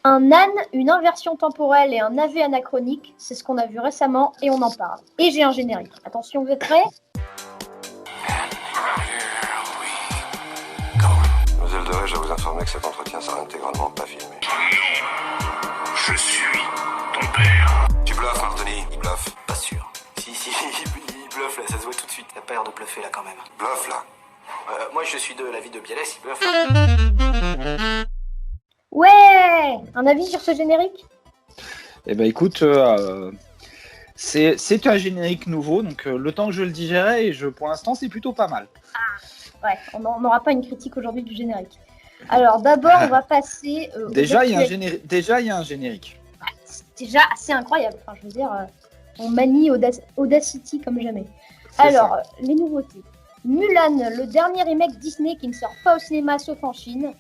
Un âne, une inversion temporelle et un AV anachronique, c'est ce qu'on a vu récemment et on en parle. Et j'ai un générique. Attention, vous êtes prêts ? Mademoiselle Doré, je vous informer que cet entretien sera intégralement pas filmé. Je suis ton père. Tu bluffes, Martoni, il bluffe. Pas sûr. Si, il bluffe là, ça se voit tout de suite. T'as pas l'air de bluffer là quand même. Bluffe, là. Moi je suis de l'avis de Bialès, il bluffe. Ouais ! Un avis sur ce générique ? Eh ben écoute, c'est un générique nouveau, donc le temps que je le digérais, et pour l'instant c'est plutôt pas mal. Ouais, on n'aura pas une critique aujourd'hui du générique. Alors d'abord, on va passer... Déjà, il y a un générique. Ouais, c'est déjà assez incroyable. Enfin, je veux dire, on manie Audacity comme jamais. Alors, les nouveautés. Mulan, le dernier remake Disney qui ne sort pas au cinéma sauf en Chine.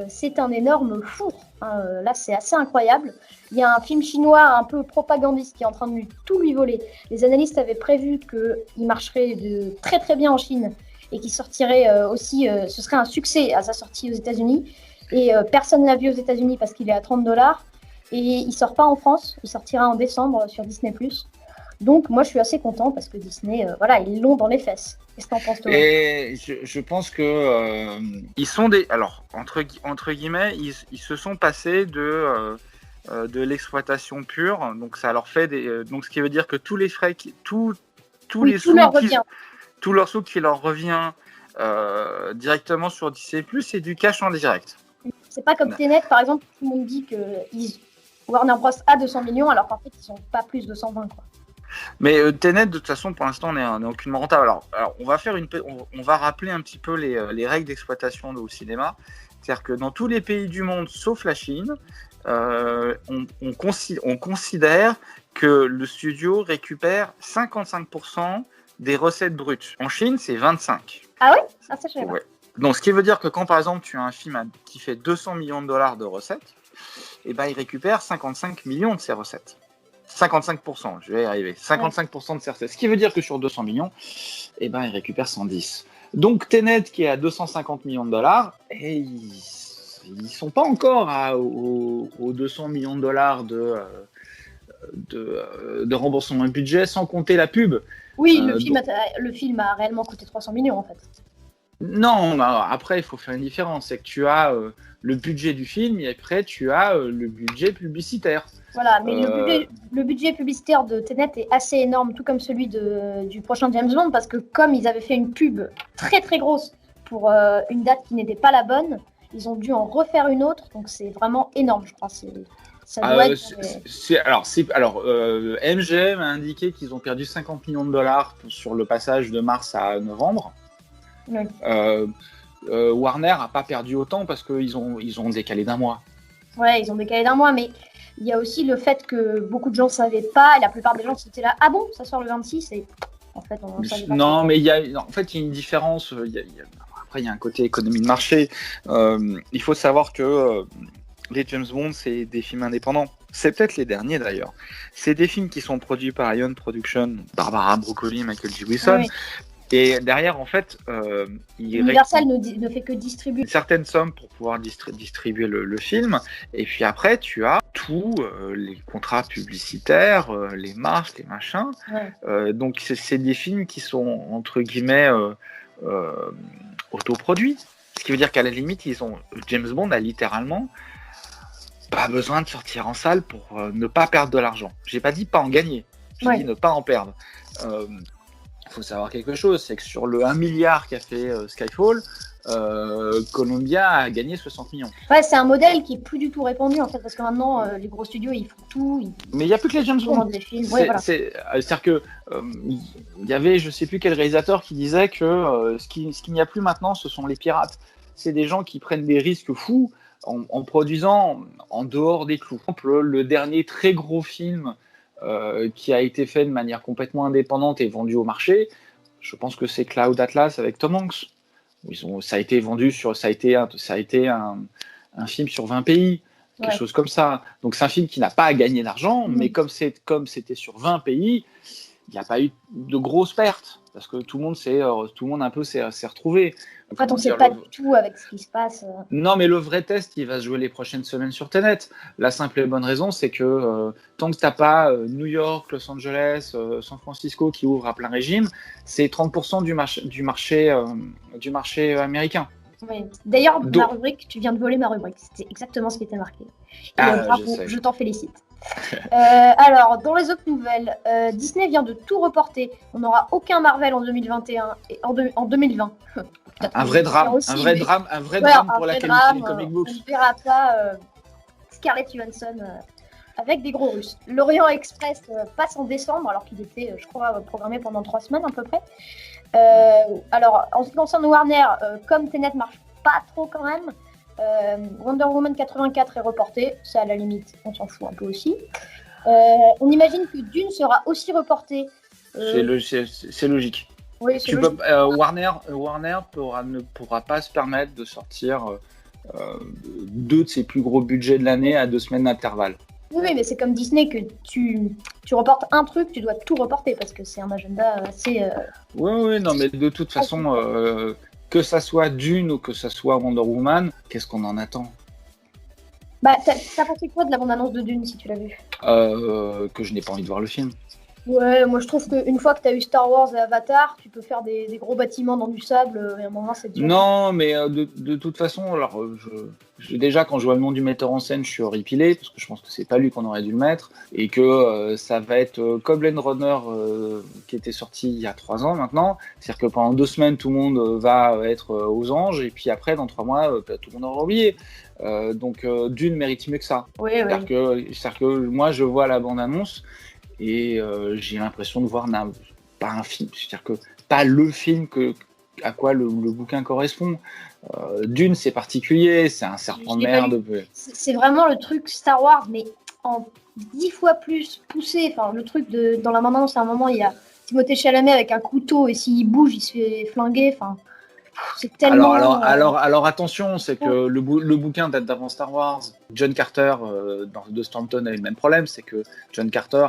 C'est un énorme four. Là, c'est assez incroyable. Il y a un film chinois un peu propagandiste qui est en train de tout lui voler. Les analystes avaient prévu qu'il marcherait très très bien en Chine et qu'il sortirait aussi, ce serait un succès à sa sortie aux États-Unis. Et personne ne l'a vu aux États-Unis parce qu'il est à 30$. Et il ne sort pas en France. Il sortira en décembre sur Disney+. Donc, moi, je suis assez content parce que Disney, ils l'ont dans les fesses. Qu'est-ce que t'en penses, toi ? Et je pense que ils sont des... Alors, entre guillemets, ils se sont passés de l'exploitation pure. Donc, ça leur fait des... donc, ce qui veut dire que tous les frais, tous les sous tout leur sous qui leur revient directement sur Disney+, c'est du cash en direct. C'est pas comme Tenet, par exemple, tout le monde dit que Warner Bros a 200 millions, alors qu'en fait, ils sont pas plus de 120, quoi. Mais Tenet, de toute façon, pour l'instant, on n'est aucunement rentable. Alors, on va rappeler un petit peu les règles d'exploitation au cinéma. C'est-à-dire que dans tous les pays du monde, sauf la Chine, on considère que le studio récupère 55% des recettes brutes. En Chine, c'est 25%. Ah ouais ? Ah, ça, je savais pas. Ouais. Donc, ce qui veut dire que quand, par exemple, tu as un film qui fait 200 millions de dollars de recettes, eh ben, il récupère 55 millions de ses recettes. 55%, je vais y arriver. 55% de ses recettes. Ce qui veut dire que sur 200 millions, eh ben, il récupère 110. Donc, Tenet, qui est à 250 millions de dollars, et ils sont pas encore aux 200 millions de dollars de remboursement de budget, sans compter la pub. Oui, le film a réellement coûté 300 millions, en fait. Non, après, il faut faire une différence. C'est que tu as le budget du film et après, tu as le budget publicitaire. Voilà, mais le budget publicitaire de Tenet est assez énorme, tout comme celui du prochain James Bond, parce que comme ils avaient fait une pub très très grosse pour une date qui n'était pas la bonne, ils ont dû en refaire une autre, donc c'est vraiment énorme, je crois. MGM a indiqué qu'ils ont perdu 50 millions de dollars sur le passage de mars à novembre. Oui. Warner n'a pas perdu autant parce qu'ils ont décalé d'un mois. Ouais, ils ont décalé d'un mois, mais il y a aussi le fait que beaucoup de gens ne savaient pas, et la plupart des gens étaient là, ah bon, ça sort le 26, et en fait, on ne savait pas. Non, mais il y a une différence. Après, il y a un côté économie de marché. Il faut savoir que les James Bond, c'est des films indépendants. C'est peut-être les derniers d'ailleurs. C'est des films qui sont produits par Ion Production, Barbara Broccoli, Michael J. Wilson. Oui. Et derrière, en fait, Universal ne fait que distribuer certaines sommes pour pouvoir distribuer le film. Et puis après, tu as tous les contrats publicitaires, les marques, les machins. Ouais. Donc, c'est des films qui sont, entre guillemets, autoproduits. Ce qui veut dire qu'à la limite, James Bond a littéralement pas besoin de sortir en salle pour ne pas perdre de l'argent. J'ai pas dit pas en gagner, j'ai dit ne pas en perdre. Il faut savoir quelque chose, c'est que sur le 1 milliard qu'a fait Skyfall, Columbia a gagné 60 millions. Ouais, c'est un modèle qui est plus du tout répandu en fait, parce que maintenant les gros studios ils font tout. Mais il n'y a plus que les James Bond. C'est-à-dire que il y avait, je sais plus quel réalisateur qui disait que ce qu'il n'y a plus maintenant, ce sont les pirates. C'est des gens qui prennent des risques fous en produisant en dehors des clous. Par exemple, le dernier très gros film qui a été fait de manière complètement indépendante et vendu au marché, je pense que c'est Cloud Atlas avec Tom Hanks. Ça a été vendu ça a été un film sur 20 pays, quelque chose comme ça. Donc c'est un film qui n'a pas à gagner d'argent, mais comme c'était sur 20 pays, il n'y a pas eu de grosses pertes. parce que tout le monde un peu s'est retrouvé. En fait, on ne sait pas du tout avec ce qui se passe. Non, mais le vrai test, il va se jouer les prochaines semaines sur Tenet. La simple et bonne raison, c'est que tant que tu n'as pas New York, Los Angeles, San Francisco qui ouvrent à plein régime, c'est 30% du marché américain. Oui. D'ailleurs, ma rubrique, tu viens de voler ma rubrique. C'était exactement ce qui était marqué. Bravo, je t'en félicite. Alors, dans les autres nouvelles, Disney vient de tout reporter. On n'aura aucun Marvel en 2021 et en 2020. Un vrai drame pour la qualité des comic books. On ne verra pas Scarlett Johansson avec des gros Russes. L'Orient Express passe en décembre, alors qu'il était, je crois, programmé pendant 3 semaines à peu près. Alors, en ce qui concerne Warner, comme Tenet marche pas trop quand même, Wonder Woman 84 est reporté, ça à la limite, on s'en fout un peu aussi. On imagine que Dune sera aussi reporté. C'est logique. Oui, Warner ne pourra pas se permettre de sortir 2 de ses plus gros budgets de l'année à 2 semaines d'intervalle. Oui, mais c'est comme Disney que tu reportes un truc, tu dois tout reporter parce que c'est un agenda assez... Oui, non, mais de toute façon, que ça soit Dune ou que ça soit Wonder Woman, qu'est-ce qu'on en attend ? Bah, t'as pensé quoi de la bande-annonce de Dune, si tu l'as vu ? Que je n'ai pas envie de voir le film. Ouais, moi je trouve qu'une fois que tu as eu Star Wars et Avatar, tu peux faire des gros bâtiments dans du sable, et à un moment c'est dur. Non, mais de toute façon, alors déjà quand je vois le nom du metteur en scène, je suis horripilé, parce que je pense que c'est pas lui qu'on aurait dû le mettre, et que ça va être comme Blade Runner qui était sorti il y a 3 ans maintenant, c'est-à-dire que pendant 2 semaines tout le monde va être aux anges, et puis après dans 3 mois tout le monde aura oublié. Donc Dune mérite mieux que ça. Oui. C'est-à-dire que moi je vois la bande-annonce, et j'ai l'impression de voir pas un film, c'est-à-dire que pas le film à quoi le bouquin correspond. Dune, c'est particulier, c'est un serpent de mer. C'est vraiment le truc Star Wars, mais en 10 fois plus poussé. Enfin, le truc dans la bande-annonce, à un moment, il y a Timothée Chalamet avec un couteau, et s'il bouge, il se fait flinguer. Enfin, c'est tellement... Alors attention, c'est que le bouquin date d'avant Star Wars. John Carter de Stanton a eu le même problème, c'est que John Carter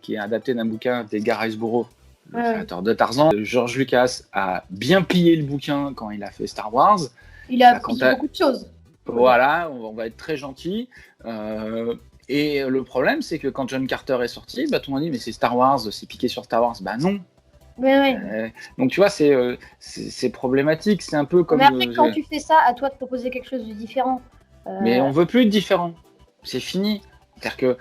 qui est adapté d'un bouquin d'Edgar Rice Burroughs, le créateur de Tarzan. George Lucas a bien plié le bouquin quand il a fait Star Wars. Il a plié beaucoup de choses. Voilà, on va être très gentil. Et le problème, c'est que quand John Carter est sorti, tout le monde dit mais c'est Star Wars, c'est piqué sur Star Wars. Bah non. Oui. Donc tu vois, c'est problématique. C'est un peu comme. Mais après, quand tu fais ça, à toi de proposer quelque chose de différent. Mais on veut plus de différent. C'est fini. C'est-à-dire que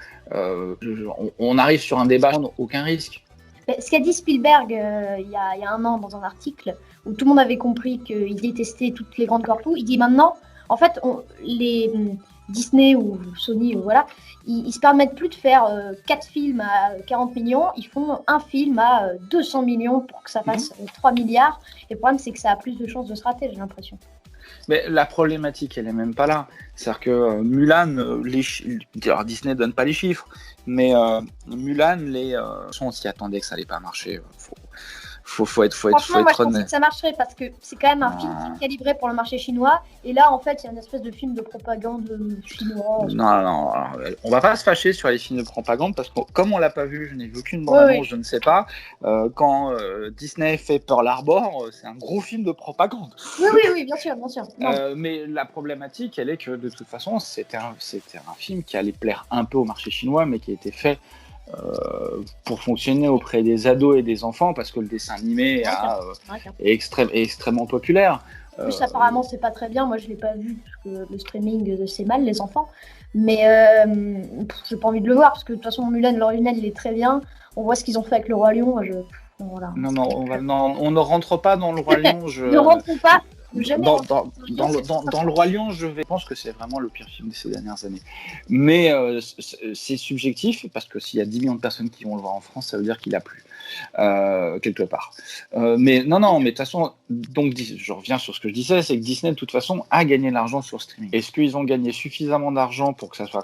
on arrive sur un débat, aucun risque. Ce qu'a dit Spielberg il y a 1 an dans un article où tout le monde avait compris qu'il détestait toutes les grandes corpos, il dit maintenant, en fait, les Disney ou Sony, voilà, ils se permettent plus de faire 4 films à 40 millions, ils font un film à 200 millions pour que ça fasse 3 milliards. Et le problème, c'est que ça a plus de chances de se rater, j'ai l'impression. Mais la problématique, elle est même pas là. C'est-à-dire que Mulan, alors Disney donne pas les chiffres, mais Mulan, on s'y attendait que ça allait pas marcher. Faut être honnête. Franchement, moi je pensais que ça marcherait parce que c'est quand même un film qui est calibré pour le marché chinois, et là en fait il y a une espèce de film de propagande chinois. Non, on va pas se fâcher sur les films de propagande parce que comme on l'a pas vu, je n'ai vu aucune bande-annonce, je ne sais pas. Quand Disney fait Pearl Harbor, c'est un gros film de propagande. Oui, bien sûr. Mais la problématique, elle est que de toute façon, c'était un film qui allait plaire un peu au marché chinois, mais qui a été fait pour fonctionner auprès des ados et des enfants parce que le dessin animé est extrêmement populaire. En plus, apparemment, c'est pas très bien. Moi, je l'ai pas vu parce que le streaming, c'est mal, les enfants. Mais j'ai pas envie de le voir parce que de toute façon, Mulan, l'original, il est très bien. On voit ce qu'ils ont fait avec le Roi Lion. Voilà. Non, on ne rentre pas dans le Roi Lion. Ne rentrons pas. Dans le Roi Lion, je pense que c'est vraiment le pire film de ces dernières années. Mais c'est subjectif, parce que s'il y a 10 millions de personnes qui vont le voir en France, ça veut dire qu'il a plu, quelque part. Mais de toute façon, donc, je reviens sur ce que je disais, c'est que Disney, de toute façon, a gagné de l'argent sur le streaming. Est-ce qu'ils ont gagné suffisamment d'argent pour que ça soit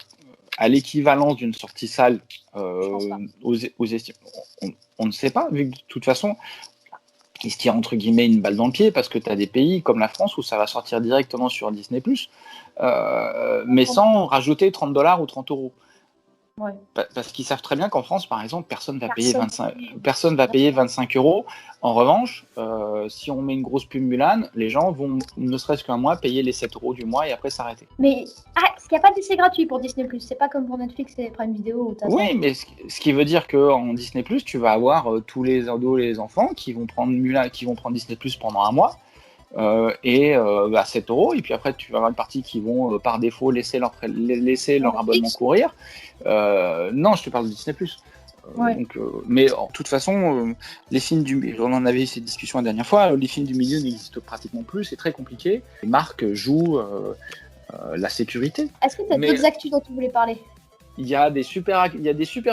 à l'équivalence d'une sortie salle aux estimes? On ne sait pas, vu que de toute façon, il se tire entre guillemets une balle dans le pied parce que tu as des pays comme la France où ça va sortir directement sur Disney+, mais sans rajouter $30 ou 30 €. Ouais. Parce qu'ils savent très bien qu'en France, par exemple, personne va payer 25 euros. En revanche, si on met une grosse pub Mulan, les gens vont, ne serait-ce qu'un mois, payer les 7 euros du mois et après s'arrêter. Mais est-ce qu'il n'y a pas d'essai gratuit pour Disney+. C'est pas comme pour Netflix et Prime Video. Oui, mais ce qui veut dire qu'en Disney+, tu vas avoir tous les ados et les enfants qui vont prendre Mulan, qui vont prendre Disney+, pendant un mois. À 7 euros, et puis après tu vas avoir une partie qui vont par défaut laisser leur abonnement courir. Non, je te parle de Disney+. Ouais. Mais de toute façon, les films on en avait eu cette discussion la dernière fois, les films du milieu n'existent pratiquement plus, c'est très compliqué. Les marques jouent la sécurité. Est-ce que tu as d'autres actus dont tu voulais parler ? Il y a des super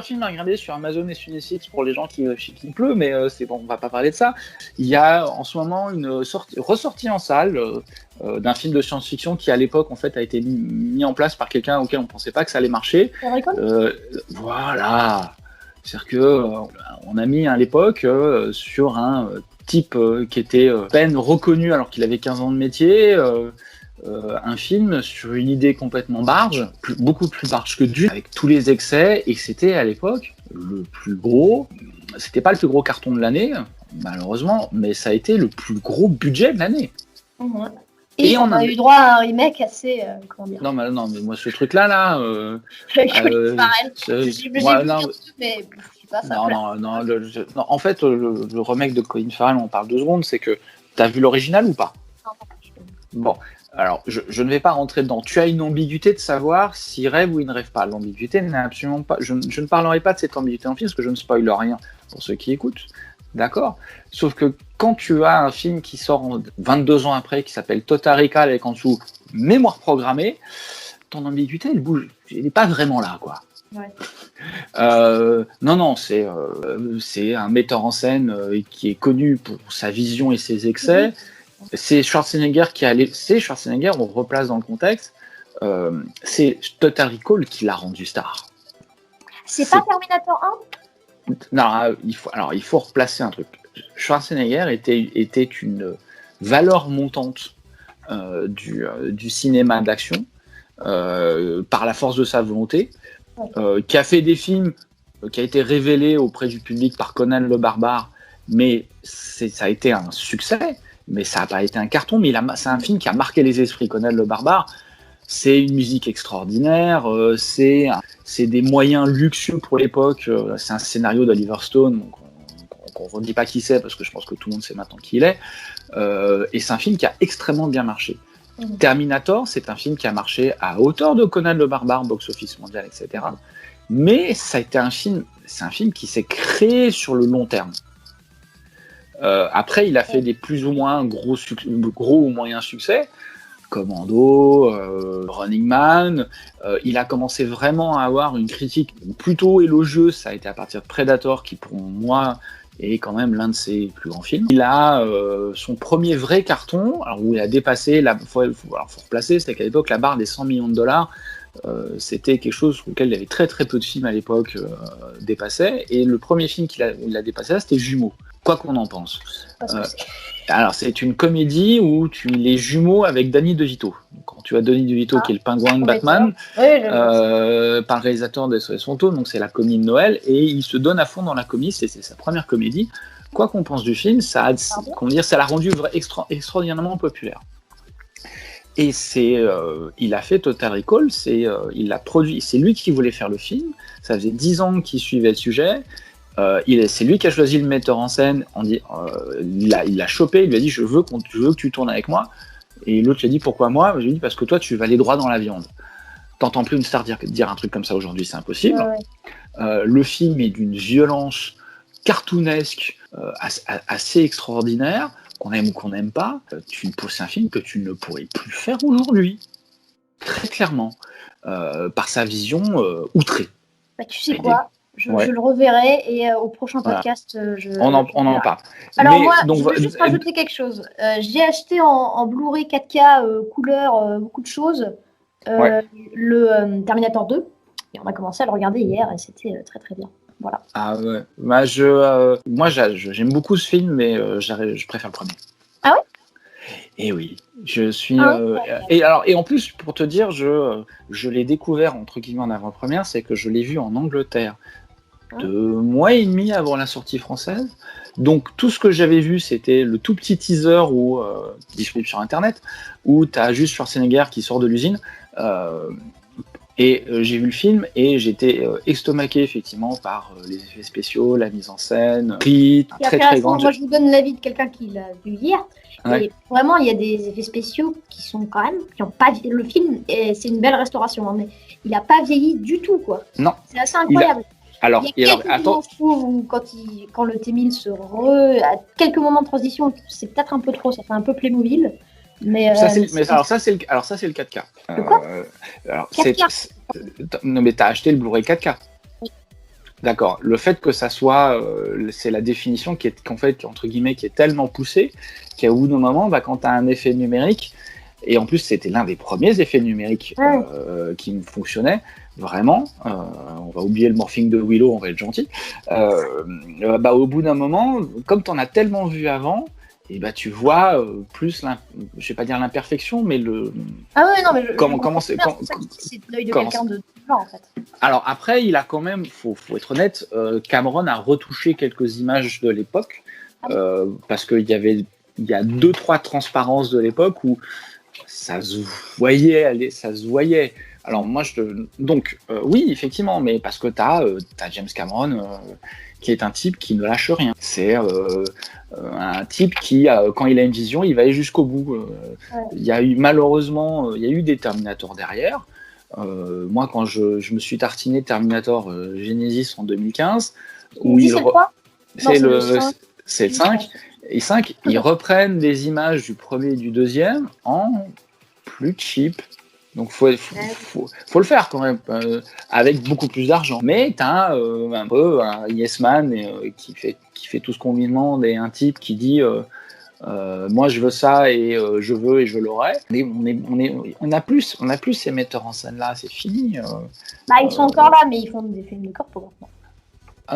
films à regarder sur Amazon et sur Netflix pour les gens qui pleut, mais c'est bon, on va pas parler de ça. Il y a en ce moment une ressortie en salle d'un film de science-fiction qui à l'époque en fait a été mis en place par quelqu'un auquel on pensait pas que ça allait marcher. Voilà, c'est-à-dire que on a mis à l'époque sur un type qui était peine reconnu alors qu'il avait 15 ans de métier. Un film sur une idée complètement barge, beaucoup plus barge que Dune, avec tous les excès, et c'était à l'époque le plus gros, c'était pas le plus gros carton de l'année, malheureusement, mais ça a été le plus gros budget de l'année. Mmh. Et on a eu droit à un remake assez, comment dire. Non, mais moi ce truc-là, mais je suis pas ça. Non, en fait, le remake de Colin Farrell, on parle 2 secondes, c'est que t'as vu l'original ou pas ? Bon. Alors, je ne vais pas rentrer dedans. Tu as une ambiguïté de savoir s'il rêve ou il ne rêve pas. L'ambiguïté n'est absolument pas... Je ne parlerai pas de cette ambiguïté en film, parce que je ne spoil rien pour ceux qui écoutent. D'accord ? Sauf que quand tu as un film qui sort 22 ans après, qui s'appelle Total Recall, avec en dessous mémoire programmée, ton ambiguïté, elle bouge. Elle n'est pas vraiment là, quoi. Ouais. Non, c'est un metteur en scène qui est connu pour sa vision et ses excès. C'est Schwarzenegger on replace dans le contexte, c'est Total Recall qui l'a rendu star. C'est pas Terminator 1 ? Non, il faut replacer un truc. Schwarzenegger était une valeur montante du cinéma d'action par la force de sa volonté, qui a fait des films qui a été révélé auprès du public par Conan le Barbare, mais ça a été un succès. Mais ça n'a pas été un carton, mais c'est un film qui a marqué les esprits. Conan le Barbare, c'est une musique extraordinaire, c'est des moyens luxueux pour l'époque, c'est un scénario d'Oliver Stone, donc on ne redit pas qui c'est, parce que je pense que tout le monde sait maintenant qui il est, et c'est un film qui a extrêmement bien marché. Terminator, c'est un film qui a marché à hauteur de Conan le Barbare, box-office mondial, etc. Mais ça a été c'est un film qui s'est créé sur le long terme. Après, il a fait des plus ou moins gros ou moyens succès, Commando, Running Man. Il a commencé vraiment à avoir une critique plutôt élogieuse. Ça a été à partir de Predator, qui pour moi est quand même l'un de ses plus grands films. Il a son premier vrai carton, alors où il a dépassé, faut replacer, c'est qu'à l'époque la barre des 100 millions de dollars. C'était quelque chose sur lequel il y avait très très peu de films à l'époque dépassaient, et le premier film qu'il a dépassé, c'était Jumeaux. Quoi qu'on en pense. Alors, c'est une comédie où les jumeaux avec Danny DeVito. Quand tu as Danny DeVito, qui est le pingouin de Batman, par le réalisateur de SOS Fantôme, donc c'est la comédie de Noël, et il se donne à fond dans la comédie, c'est sa première comédie. Quoi qu'on pense du film, ça l'a rendu extraordinairement populaire. Et il a fait Total Recall, il l'a produit, c'est lui qui voulait faire le film, ça faisait 10 ans qu'il suivait le sujet. C'est lui qui a choisi le metteur en scène. Il l'a chopé, il lui a dit je veux que tu tournes avec moi. Et l'autre lui a dit pourquoi moi ? Je lui ai dit parce que toi tu vas aller droit dans la viande. T'entends plus une star dire un truc comme ça aujourd'hui, c'est impossible. Le film est d'une violence cartoonesque assez extraordinaire, qu'on aime ou qu'on n'aime pas. C'est un film que tu ne pourrais plus faire aujourd'hui, très clairement, par sa vision outrée. Bah, tu sais quoi ? Je le reverrai et au prochain podcast, on en parle. Alors je veux juste rajouter quelque chose. J'ai acheté en Blu-ray 4K couleur beaucoup de choses le Terminator 2 et on a commencé à le regarder hier et c'était très très bien. Voilà. Ah ouais. Moi j'aime beaucoup ce film mais je préfère le premier. Ah ouais ? Et oui, je suis. Et en plus, pour te dire, je l'ai découvert entre guillemets en avant-première, c'est que je l'ai vu en Angleterre 2 mois et demi avant la sortie française. Donc tout ce que j'avais vu, c'était le tout petit teaser disponible sur Internet, où tu as juste Schwarzenegger qui sort de l'usine. J'ai vu le film et j'étais estomaqué effectivement par les effets spéciaux, la mise en scène, très très grande. Moi, je vous donne l'avis de quelqu'un qui l'a vu hier. Ouais. Et vraiment, il y a des effets spéciaux qui sont quand même, qui ont pas le film, et c'est une belle restauration, hein, mais il a pas vieilli du tout, quoi. Non. C'est assez incroyable. Alors, attends. Quand le T-1000 à quelques moments de transition, c'est peut-être un peu trop, ça fait un peu Playmobil. Ça c'est le 4K. De quoi 4K. Non mais t'as acheté le Blu-ray 4K. Oui. D'accord. Le fait que ça soit, c'est la définition qu'en fait entre guillemets qui est tellement poussée qu'à bout d'un moment, quand t'as un effet numérique, et en plus c'était l'un des premiers effets numériques qui fonctionnait vraiment. On va oublier le morphing de Willow, on va être gentil. Au bout d'un moment, comme t'en as tellement vu avant. Et tu vois plus, je vais pas dire l'imperfection, mais le. Ah ouais, non, mais c'est l'œil de quelqu'un de blanc, en fait. Alors après, il a quand même, faut être honnête, Cameron a retouché quelques images de l'époque, parce qu'il y a 2-3 transparences de l'époque où ça se voyait. Alors moi, oui, effectivement, mais parce que t'as James Cameron, qui est un type qui ne lâche rien. C'est un type qui, quand il a une vision, il va aller jusqu'au bout. Il y a eu malheureusement, des Terminator derrière. Moi, quand je me suis tartiné Terminator Genesis en 2015, où c'est le 5. Et 5, ils reprennent des images du premier et du deuxième en plus cheap. Donc faut le faire quand même, avec beaucoup plus d'argent. Mais t'as un peu un yes man qui fait tout ce qu'on lui demande, et un type qui dit moi je veux ça et je veux et je l'aurai. On a plus ces metteurs en scène là, c'est fini. Ils sont encore là, mais ils font des films de corpo maintenant.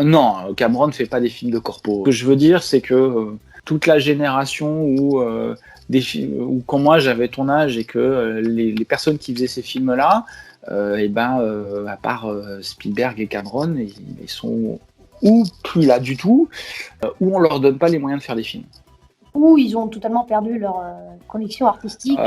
Non, Cameron ne fait pas des films de corpo. Ce que je veux dire, c'est que toute la génération où quand moi j'avais ton âge et que les personnes qui faisaient ces films-là, à part Spielberg et Cameron, ils sont ou plus là du tout, ou on leur donne pas les moyens de faire des films. Ou ils ont totalement perdu leur connexion artistique.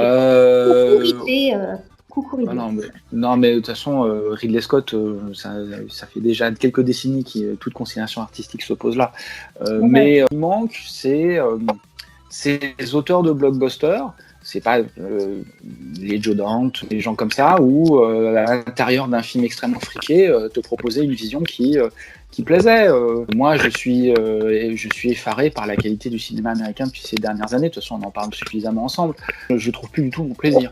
Coucou Ridley. Non, mais de toute façon, Ridley Scott, ça fait déjà quelques décennies que toute considération artistique se pose là. Mais il manque, c'est les auteurs de blockbusters, c'est pas les Joe Dante, les gens comme ça, où à l'intérieur d'un film extrêmement friqué, te proposer une vision qui plaisait. Moi, je suis effaré par la qualité du cinéma américain depuis ces dernières années. De toute façon, on en parle suffisamment ensemble. Je trouve plus du tout mon plaisir.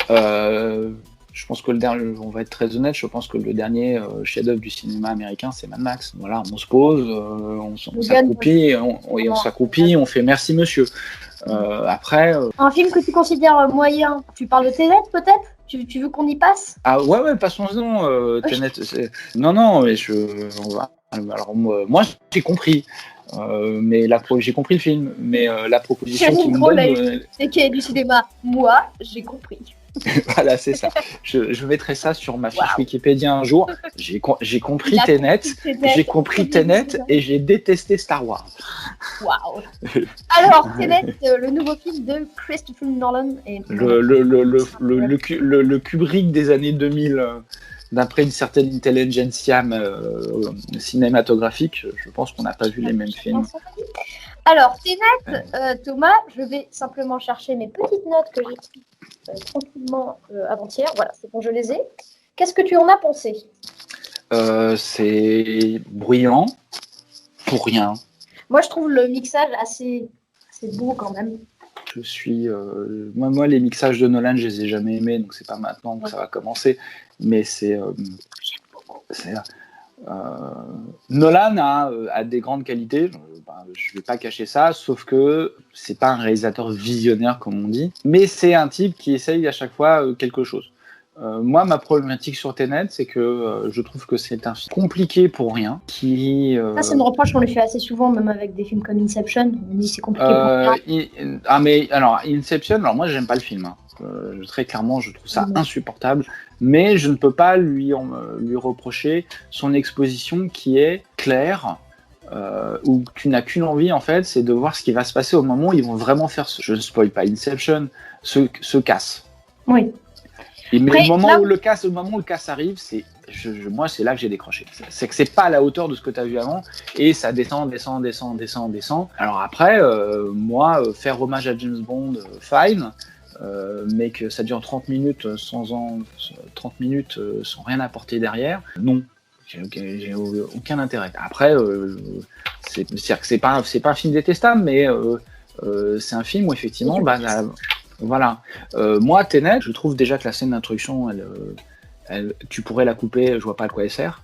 Je pense que on va être très honnête, je pense que le dernier chef-d'œuvre du cinéma américain, c'est Mad Max. Voilà, on se pose, on s'accroupit, on fait merci monsieur. Après. Un film que tu considères moyen, tu parles de Tenet peut-être ? Tu veux qu'on y passe ? Ah ouais, passons-en. Tenet, non, mais alors moi j'ai compris. J'ai compris le film, mais la proposition qui me donne. C'est qu'il y a du cinéma. Moi, j'ai compris. Voilà, c'est ça. Je mettrai ça sur ma fiche Wikipédia un jour. J'ai compris Tenet, et j'ai détesté Star Wars. Waouh. Alors, Tenet, le nouveau film de Christopher Nolan. Le Kubrick des années 2000, d'après une certaine intelligentsia cinématographique, je pense qu'on n'a pas vu les mêmes films. Alors, Tenet, Thomas, je vais simplement chercher mes petites notes que j'ai écrites tranquillement avant-hier. Voilà, c'est bon, je les ai. Qu'est-ce que tu en as pensé ? C'est bruyant, pour rien. Moi, je trouve le mixage assez beau quand même. Moi, les mixages de Nolan, je les ai jamais aimés, donc c'est pas maintenant que ça va commencer. Mais Nolan a des grandes qualités, je vais pas cacher ça, sauf que c'est pas un réalisateur visionnaire comme on dit, mais c'est un type qui essaye à chaque fois quelque chose. Moi, ma problématique sur Tenet, c'est que je trouve que c'est un film compliqué pour rien. Ça, c'est une reproche qu'on lui fait assez souvent, même avec des films comme Inception. On dit c'est compliqué pour rien. Mais alors, Inception, alors moi, j'aime pas le film. Hein. Très clairement, je trouve ça insupportable. Mais je ne peux pas lui reprocher son exposition qui est claire. Où tu n'as qu'une envie en fait, c'est de voir ce qui va se passer au moment où ils vont vraiment faire je ne spoil pas, Inception se casse. Oui. Mais après, le moment où le casse arrive, moi c'est là que j'ai décroché. C'est que c'est pas à la hauteur de ce que tu as vu avant et ça descend. Alors après, moi, faire hommage à James Bond, fine. Mais que ça dure 30 minutes sans rien apporter derrière, non. J'ai aucun intérêt. Après, c'est pas un film détestable, mais c'est un film où effectivement, voilà. Moi, Tenet, je trouve déjà que la scène d'introduction, tu pourrais la couper. Je vois pas à quoi elle sert.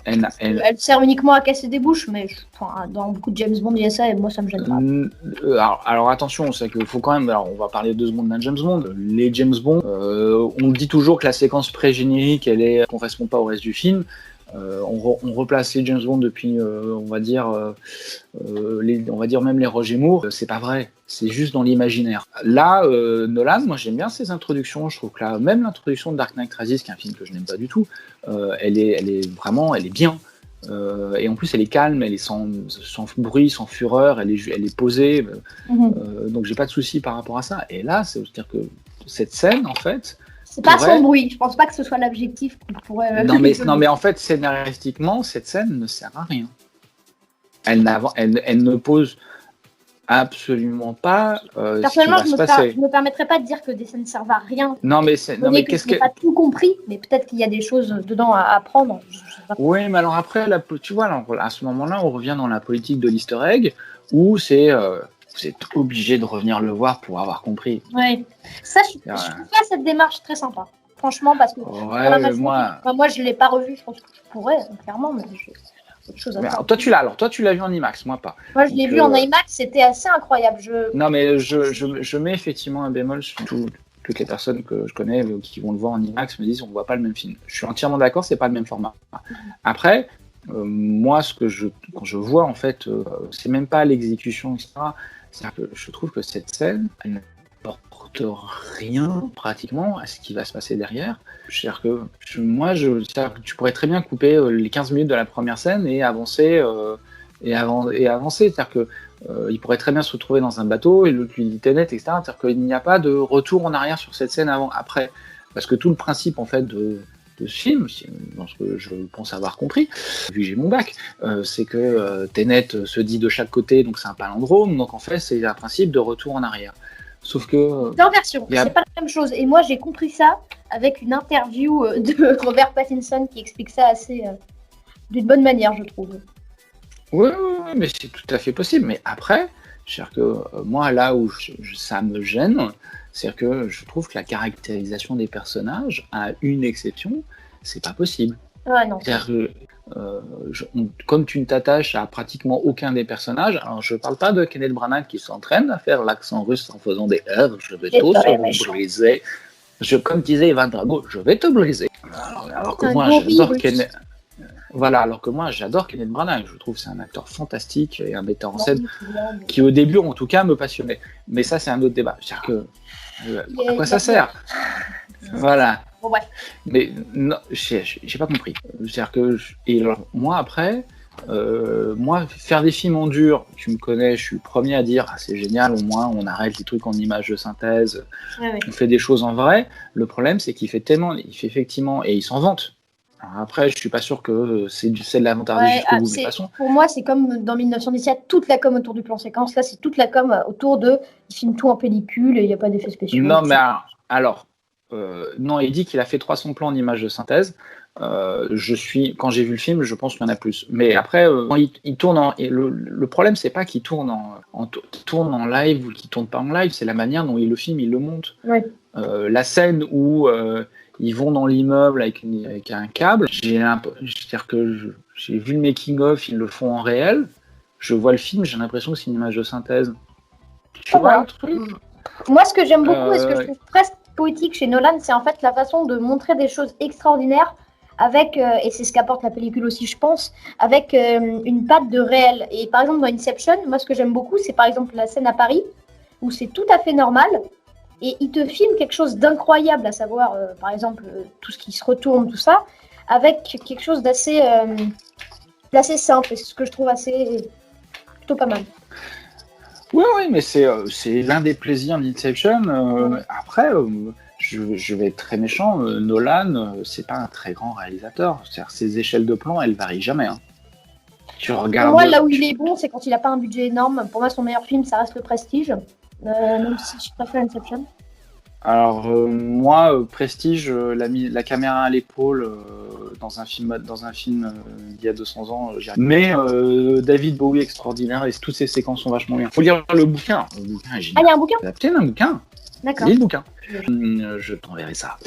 Elle sert uniquement à casser des bouches, mais dans beaucoup de James Bond, il y a ça, et moi, ça me gêne pas. Alors attention, c'est qu'il faut quand même. Alors, on va parler 2 secondes d'un James Bond. Les James Bond, on dit toujours que la séquence pré-générique, elle correspond pas au reste du film. On replace les James Bond depuis, on va dire même les Roger Moore. C'est pas vrai. C'est juste dans l'imaginaire. Là, Nolan, moi j'aime bien ses introductions. Je trouve que là, même l'introduction de Dark Knight Rises, qui est un film que je n'aime pas du tout, elle est bien. Et en plus, elle est calme, elle est sans bruit, sans fureur, elle est posée. Donc j'ai pas de souci par rapport à ça. Et là, c'est-à-dire que cette scène, en fait. C'est pas sans bruit, je pense pas que ce soit l'objectif qu'on pourrait. Non, mais en fait, scénaristiquement, cette scène ne sert à rien. Elle ne pose absolument pas. Personnellement, je me permettrais pas de dire que des scènes ne servent à rien. Non, mais qu'est-ce que. J'ai pas tout compris, mais peut-être qu'il y a des choses dedans à apprendre. Oui, mais alors après, tu vois, alors, à ce moment-là, on revient dans la politique de l'Easter egg, où c'est. Vous êtes obligé de revenir le voir pour avoir compris. Oui, ça, je trouve pas cette démarche très sympa. Franchement, parce que moi, je l'ai pas revu. Je pense que je pourrais, clairement, mais j'ai autre chose à faire. Toi, tu l'as vu en IMAX, moi pas. Moi, je l'ai vu en IMAX, c'était assez incroyable. Non, mais je mets effectivement un bémol sur toutes les personnes que je connais qui vont le voir en IMAX me disent on voit pas le même film. Je suis entièrement d'accord, c'est pas le même format. Après. Moi, quand je vois, en fait, c'est même pas l'exécution, etc. C'est-à-dire que je trouve que cette scène, elle n'apporte rien, pratiquement, à ce qui va se passer derrière. C'est-à-dire que tu pourrais très bien couper les 15 minutes de la première scène et avancer. C'est-à-dire que il pourrait très bien se retrouver dans un bateau et l'autre lui dit Tenet, etc. C'est-à-dire qu'il n'y a pas de retour en arrière sur cette scène après. Parce que tout le principe, en fait, de ce film, dans ce que je pense avoir compris, vu que j'ai mon bac, c'est que Tenet se dit de chaque côté, donc c'est un palindrome, donc en fait c'est un principe de retour en arrière. Sauf que... Dans version, c'est pas la même chose. Et moi j'ai compris ça avec une interview de Robert Pattinson qui explique ça assez d'une bonne manière, je trouve. Oui, mais c'est tout à fait possible. Mais après, c'est-à-dire que moi là où ça me gêne, c'est-à-dire que je trouve que la caractérisation des personnages, à une exception, c'est pas possible. Ouais, non. C'est-à-dire que, comme tu ne t'attaches à pratiquement aucun des personnages, alors je parle pas de Kenneth Branagh qui s'entraîne à faire l'accent russe en faisant des R, je vais tous vous briser. Comme disait Ivan Drago, je vais te briser. Alors que moi, j'adore Kenneth. Voilà, alors que moi j'adore Kenneth Branagh, je trouve que c'est un acteur fantastique et un metteur en scène qui au début en tout cas me passionnait. Mais ça c'est un autre débat. C'est-à-dire que à quoi ça sert? Voilà. Bon, ouais. Mais non, j'ai pas compris. C'est-à-dire que et alors, moi après, moi faire des films en dur, tu me connais, je suis le premier à dire c'est génial, au moins on arrête les trucs en images de synthèse, on fait des choses en vrai. Le problème c'est qu'il fait effectivement et il s'en vante. Alors après, je suis pas sûr que c'est de l'avantage jusqu'au bout, de toute façon. Pour moi, c'est comme dans 1917, toute la com autour du plan séquence. Là, c'est toute la com autour de. Il filme tout en pellicule et il n'y a pas d'effets spéciaux. Non, mais alors, non, il dit qu'il a fait 300 plans en images de synthèse. Quand j'ai vu le film, je pense qu'il y en a plus. Mais après, quand il tourne le problème, c'est pas qu'il tourne en live ou qu'il tourne pas en live, c'est la manière dont il le filme, il le monte. Ouais. La scène où ils vont dans l'immeuble avec un câble. C'est-à-dire que j'ai vu le making-of, ils le font en réel. Je vois le film, j'ai l'impression que c'est une image de synthèse. Tu vois le truc ? Moi, ce que j'aime beaucoup et ce que je trouve poétique chez Nolan, c'est en fait la façon de montrer des choses extraordinaires avec, et c'est ce qu'apporte la pellicule aussi, je pense, avec une patte de réel. Et par exemple, dans Inception, moi, ce que j'aime beaucoup, c'est par exemple la scène à Paris, où c'est tout à fait normal, et il te filme quelque chose d'incroyable, à savoir, par exemple, tout ce qui se retourne, tout ça, avec quelque chose d'assez simple, et c'est ce que je trouve plutôt pas mal. Oui, mais c'est l'un des plaisirs d'Inception. Après, je vais être très méchant, Nolan, c'est pas un très grand réalisateur. C'est-à-dire, ses échelles de plan, elles varient jamais. Hein. Tu regardes. Pour moi, là où il est bon, c'est quand il a pas un budget énorme. Pour moi, son meilleur film, ça reste Le Prestige, même si je préfère Inception. Alors moi, Prestige, la caméra à l'épaule dans un film d'il y a 200 ans, j'y arrive. Mais David Bowie extraordinaire et toutes ces séquences sont vachement bien. Faut lire le bouquin. Le bouquin est génial. Ah, il y a un bouquin. Adapté d'un bouquin. D'accord. Lis le bouquin. Je t'enverrai ça.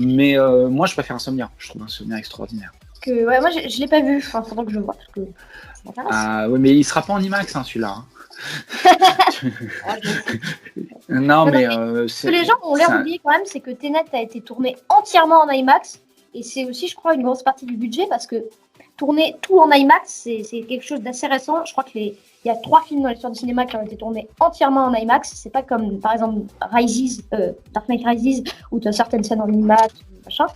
Mais moi, je préfère Insomnia. Je trouve Insomnia extraordinaire. Ouais, moi, je l'ai pas vu. Enfin, faudra que je le voie parce que ça m'intéresse. Ah ouais, mais il sera pas en IMAX, hein, celui-là. Hein. Non, mais ce que les gens ont l'air d'oublier quand même, c'est que Tenet a été tourné entièrement en IMAX, et c'est aussi, je crois, une grosse partie du budget, parce que tourner tout en IMAX, c'est quelque chose d'assez récent. Je crois qu'il y a 3 films dans l'histoire du cinéma qui ont été tournés entièrement en IMAX. C'est pas comme, par exemple, Dark Knight Rises, où tu as certaines scènes en IMAX, machin.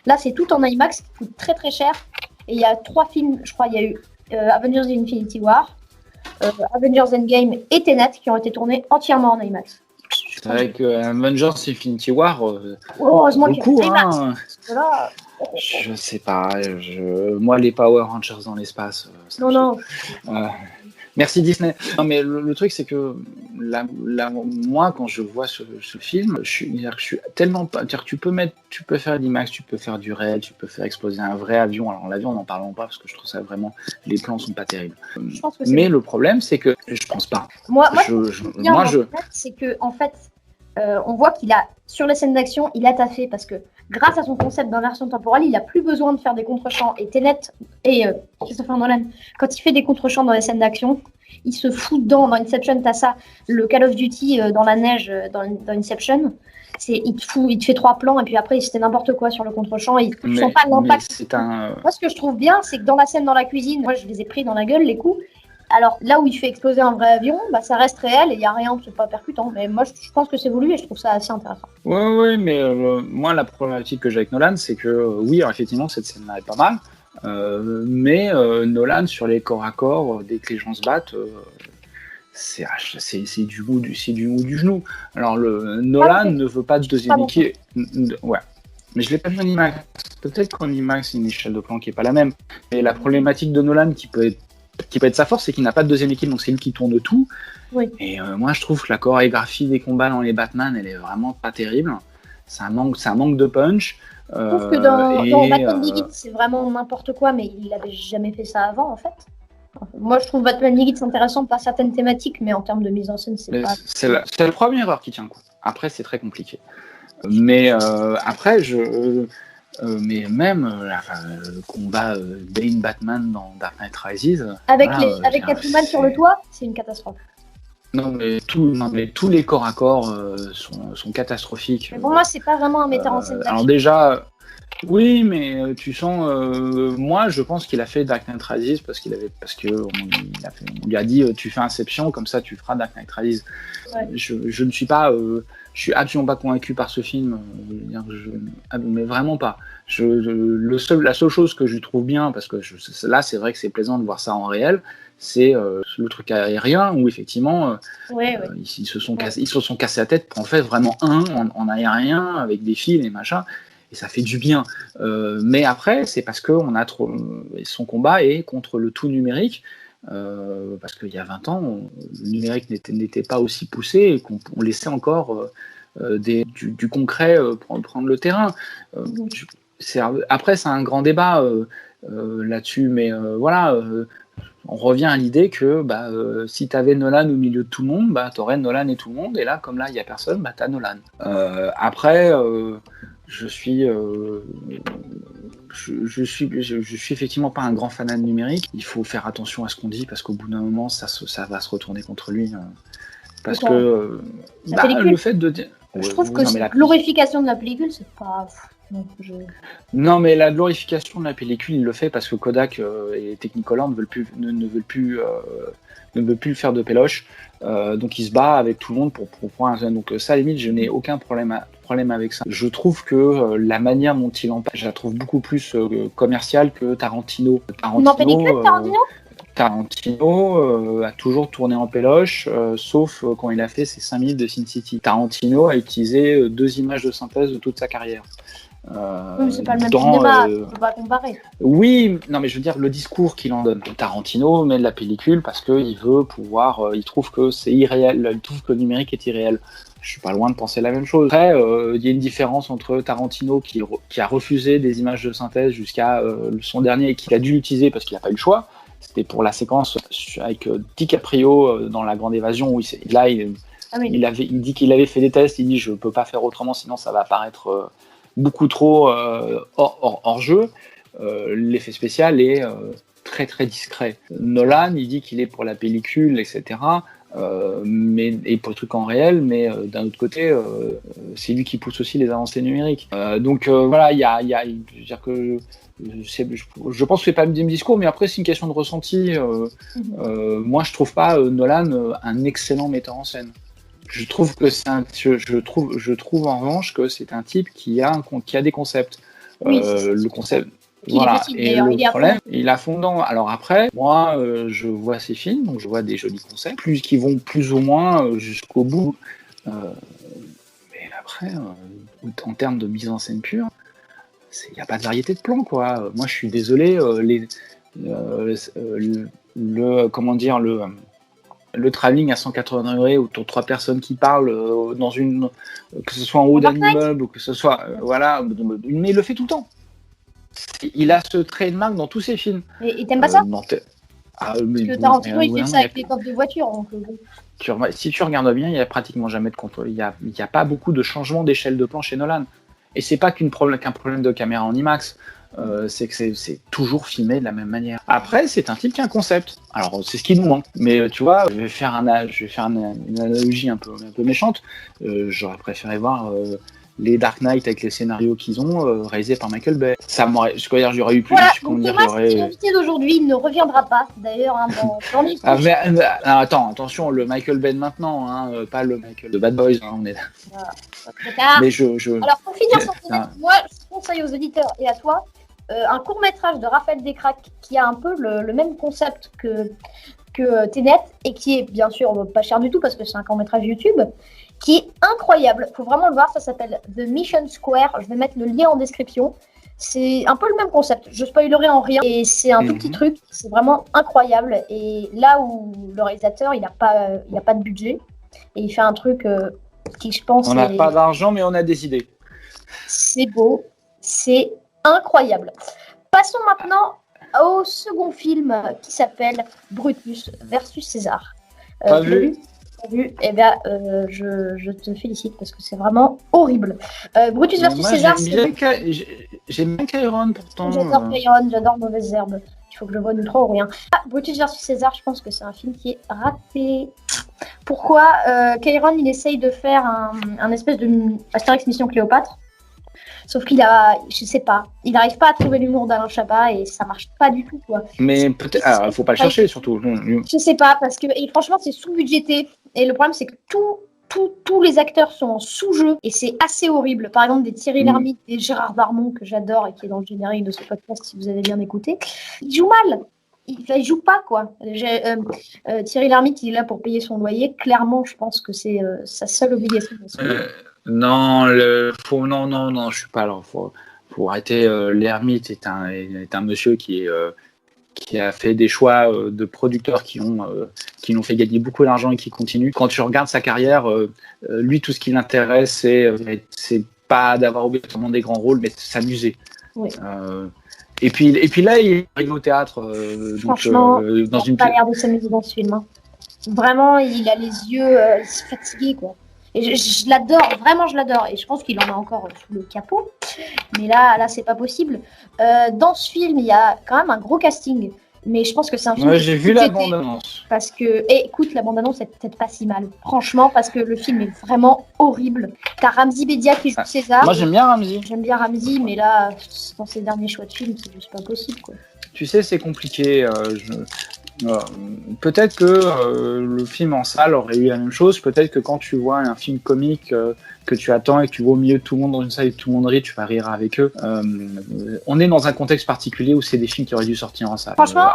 Là, c'est tout en IMAX, qui coûte très très cher. Et il y a 3 films, je crois, il y a eu Avengers Infinity War, Avengers Endgame et Tenet qui ont été tournés entièrement en IMAX. C'est vrai que Avengers Infinity War, heureusement qu'il y a beaucoup, IMAX. hein. Voilà. Je sais pas, moi les Power Rangers dans l'espace. Non. Merci Disney. Non mais le truc c'est que moi quand je vois ce film, je suis tellement pas. Tu peux faire l'IMAX, tu peux faire du réel, tu peux faire exploser un vrai avion. Alors l'avion n'en parlons pas parce que je trouve ça vraiment, les plans sont pas terribles. Mais le problème c'est que je pense pas. Moi c'est que en fait. On voit qu'il a, sur les scènes d'action, il a taffé parce que grâce à son concept d'inversion temporelle, il n'a plus besoin de faire des contre-champs. Et Tenet et Christopher Nolan, quand il fait des contre-champs dans les scènes d'action, il se fout dedans. Dans Inception, t'as ça, le Call of Duty dans la neige dans Inception. Il te fait 3 plans et puis après, c'était n'importe quoi sur le contre-champ. Et tu sens pas l'impact. Moi, ce que je trouve bien, c'est que dans la scène dans la cuisine, moi, je les ai pris dans la gueule, les coups. Alors là où il fait exploser un vrai avion, ça reste réel et il n'y a rien, c'est pas percutant. Mais moi, je pense que c'est voulu et je trouve ça assez intéressant. Oui, mais moi, la problématique que j'ai avec Nolan, c'est que oui, effectivement, cette scène-là est pas mal. Mais Nolan, sur les corps à corps, dès que les gens se battent, c'est du bout du genou. Alors, Nolan ne veut pas de deuxième équipe. Ouais. Mais je l'ai pas vu en IMAX. Peut-être qu'en IMAX, c'est une échelle de plan qui est pas la même. Mais la problématique de Nolan qui peut être sa force, c'est qu'il n'a pas de deuxième équipe, donc c'est lui qui tourne tout. Oui. Et moi, je trouve que la chorégraphie des combats dans les Batman, elle est vraiment pas terrible. Ça manque de punch. Je trouve que dans Batman Begins, c'est vraiment n'importe quoi, mais il n'avait jamais fait ça avant, en fait. Moi, je trouve Batman Begins intéressant par certaines thématiques, mais en termes de mise en scène, c'est pas... C'est la première heure qui tient coup. Après, c'est très compliqué. Mais après, mais même le combat Bane Batman dans Dark Knight Rises avec Catwoman sur le toit, c'est une catastrophe. Non mais tous les corps à corps sont catastrophiques. Mais pour moi, c'est pas vraiment un metteur en scène d'action. Alors déjà, oui, mais tu sens, moi je pense qu'il a fait Dark Knight Rises parce qu'on lui a dit tu fais Inception, comme ça tu feras Dark Knight Rises. Ouais. Je ne suis pas, je suis absolument pas convaincu par ce film, mais vraiment pas. La seule chose que je trouve bien, parce que là c'est vrai que c'est plaisant de voir ça en réel, c'est le truc aérien où effectivement ils se sont cassés la tête pour en faire vraiment en aérien avec des fils et machin. Et ça fait du bien. Mais après, c'est parce que son combat est contre le tout numérique. Parce qu'il y a 20 ans, le numérique n'était pas aussi poussé et qu'on laissait encore du concret prendre le terrain. Après, c'est un grand débat là-dessus, mais voilà. On revient à l'idée que si tu avais Nolan au milieu de tout le monde, tu aurais Nolan et tout le monde. Et là, comme là, il n'y a personne, tu as Nolan. Après... Je suis effectivement pas un grand fanat de numérique. Il faut faire attention à ce qu'on dit parce qu'au bout d'un moment, ça va se retourner contre lui. Parce que le fait de dire, Je trouve que cette glorification de la pellicule, c'est pas... Non, mais la glorification de la pellicule, il le fait parce que Kodak et Technicolor ne veulent plus le faire de péloche. Donc il se bat avec tout le monde pour un jeune. Donc ça, à la limite, je n'ai aucun problème avec ça. Je trouve que la manière dont il en parle, je la trouve beaucoup plus commerciale que Tarantino. Tarantino a toujours tourné en péloche, sauf quand il a fait ses 5 minutes de Sin City. Tarantino a utilisé 2 images de synthèse de toute sa carrière. Oui, c'est pas le même cinéma, on peut pas comparer. Oui, non, mais je veux dire, le discours qu'il en donne. Tarantino met de la pellicule parce qu'il veut pouvoir, il trouve que c'est irréel, il trouve que le numérique est irréel. Je suis pas loin de penser la même chose. Après, il y a une différence entre Tarantino qui a refusé des images de synthèse jusqu'à son dernier et qui a dû l'utiliser parce qu'il n'a pas eu le choix. C'était pour la séquence avec DiCaprio dans La Grande Évasion où il dit qu'il avait fait des tests, il dit je peux pas faire autrement sinon ça va apparaître beaucoup trop hors jeu. L'effet spécial est très très discret. Nolan, il dit qu'il est pour la pellicule, etc. Et pour le truc en réel, mais d'un autre côté, c'est lui qui pousse aussi les avancées numériques. Donc voilà, je veux dire que je pense que c'est pas le même discours, mais après c'est une question de ressenti. Moi, je trouve pas Nolan un excellent metteur en scène. Je trouve en revanche que c'est un type qui a des concepts. Oui, le concept. Voilà. Et le problème, il a fondant. Alors après, moi, je vois ces films, donc je vois des jolis concepts, qui vont plus ou moins jusqu'au bout. Mais après, en termes de mise en scène pure, il n'y a pas de variété de plans, quoi. Moi, je suis désolé, le travelling à 180 degrés autour de 3 personnes qui parlent que ce soit en haut d'un immeuble ou que ce soit voilà, mais il le fait tout le temps. Il a ce trademark dans tous ses films. Et t'aimes pas ça parce que Tarantino il fait ça avec les coffres de voiture. Donc... Si tu regardes bien, il n'y a pratiquement jamais de contrôle. Il n'y a pas beaucoup de changements d'échelle de plan chez Nolan. Et c'est pas qu'un problème de caméra en IMAX. C'est que c'est toujours filmé de la même manière. Après, c'est un type qui a un concept. Alors, c'est ce qui nous manque. Mais tu vois, je vais faire une analogie un peu méchante. J'aurais préféré voir les Dark Knight avec les scénarios qu'ils ont réalisés par Michael Bay. Ça m'aurait, j'aurais eu plus. Voilà, donc Thomas, l'invité d'aujourd'hui, il ne reviendra pas. D'ailleurs, dans l'histoire. Attention, le Michael Bay de maintenant, pas le Michael de Bad Boys. On est là. Voilà. Mais alors, pour finir sur moi, je conseille aux auditeurs et à toi un court-métrage de Raphaël Descraques qui a un peu le même concept que Tenet et qui est bien sûr pas cher du tout parce que c'est un court-métrage YouTube qui est incroyable. Faut vraiment le voir, ça s'appelle The Mission Square. Je vais mettre le lien en description. C'est un peu le même concept, je spoilerai en rien et c'est un tout petit truc, c'est vraiment incroyable et là où le réalisateur il a pas de budget et il fait un truc qui je pense... On n'a pas d'argent mais on a des idées. C'est beau, c'est incroyable. Passons maintenant au second film qui s'appelle Brutus versus César. Pas vu. Eh bien, je te félicite parce que c'est vraiment horrible. Brutus versus César, j'aime bien Chiron pourtant. J'adore Chiron, j'adore Mauvaise Herbe. Il faut que je le vois une trop ou rien. Brutus versus César, je pense que c'est un film qui est raté. Pourquoi Chiron, il essaye de faire un espèce de Astérix Mission Cléopâtre. Sauf qu'il je sais pas, il n'arrive pas à trouver l'humour d'Alain Chabat et ça marche pas du tout, quoi. Mais peut-être, faut pas le chercher surtout. Je sais pas, parce que franchement, c'est sous-budgété. Et le problème, c'est que tous les acteurs sont en sous-jeu et c'est assez horrible. Par exemple, des Thierry Lhermitte et Gérard Darmon, que j'adore et qui est dans le générique de ce podcast, si vous avez bien écouté. Ils jouent mal. Il joue pas, quoi. Thierry Lhermitte, il est là pour payer son loyer. Clairement, je pense que c'est sa seule obligation. Non, non, je suis pas là. Faut arrêter. Lhermitte est un monsieur qui a fait des choix de producteurs qui l'ont fait gagner beaucoup d'argent et qui continuent. Quand tu regardes sa carrière, lui, tout ce qui l'intéresse, c'est pas d'avoir obligatoirement des grands rôles, mais de s'amuser. Oui. Et puis là, il arrive au théâtre. Franchement, il n'a pas l'air de s'amuser dans ce film. Hein. Vraiment, il a les yeux fatigués, quoi. Et je l'adore, vraiment je l'adore. Et je pense qu'il en a encore sous le capot. Mais là c'est pas possible. Dans ce film, il y a quand même un gros casting. Mais je pense que c'est un film. Ouais, j'ai vu la bande-annonce. Parce que, écoute, la bande-annonce est peut-être pas si mal. Franchement, parce que le film est vraiment horrible. T'as Ramzy Bedia qui joue César. Moi, j'aime bien Ramzy. J'aime bien Ramzy, mais là, dans ses derniers choix de film, c'est juste pas possible, quoi. Tu sais, c'est compliqué. Peut-être que le film en salle aurait eu la même chose. Peut-être que quand tu vois un film comique que tu attends et que tu vois au milieu de tout le monde dans une salle et que tout le monde rit, tu vas rire avec eux. On est dans un contexte particulier où c'est des films qui auraient dû sortir en salle. Franchement,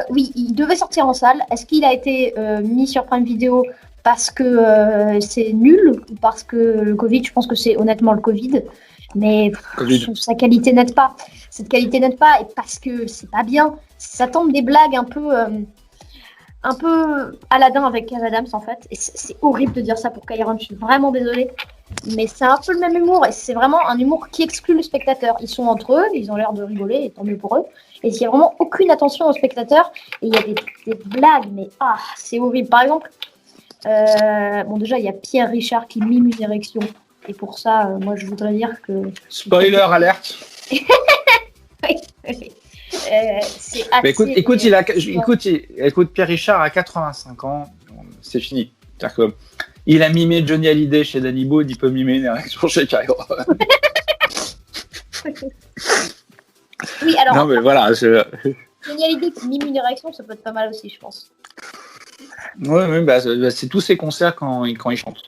oui, il devait sortir en salle. Est-ce qu'il a été mis sur Prime Video parce que c'est nul ou parce que le Covid? Je pense que c'est honnêtement le Covid. Mais sa qualité n'aide pas. Cette qualité n'aide pas et parce que c'est pas bien. Ça tombe des blagues un peu Aladdin avec Kev Adams en fait. Et c'est horrible de dire ça pour Kyron, je suis vraiment désolée. Mais c'est un peu le même humour et c'est vraiment un humour qui exclut le spectateur. Ils sont entre eux, ils ont l'air de rigoler et tant mieux pour eux. Et il n'y a vraiment aucune attention au spectateur. Et il y a des blagues, mais c'est horrible. Par exemple, déjà il y a Pierre Richard qui mime une érection. Et pour ça, moi, je voudrais dire que... Spoiler alerte. C'est assez... Écoute, Pierre Richard a 85 ans, c'est fini. C'est-à-dire qu'il a mimé Johnny Hallyday chez Danny Boone, il peut mimer une érection chez Kyron. Oui, alors... Non, mais voilà. Johnny Hallyday qui mime une érection, ça peut être pas mal aussi, je pense. Oui, c'est tous ces concerts quand il chante.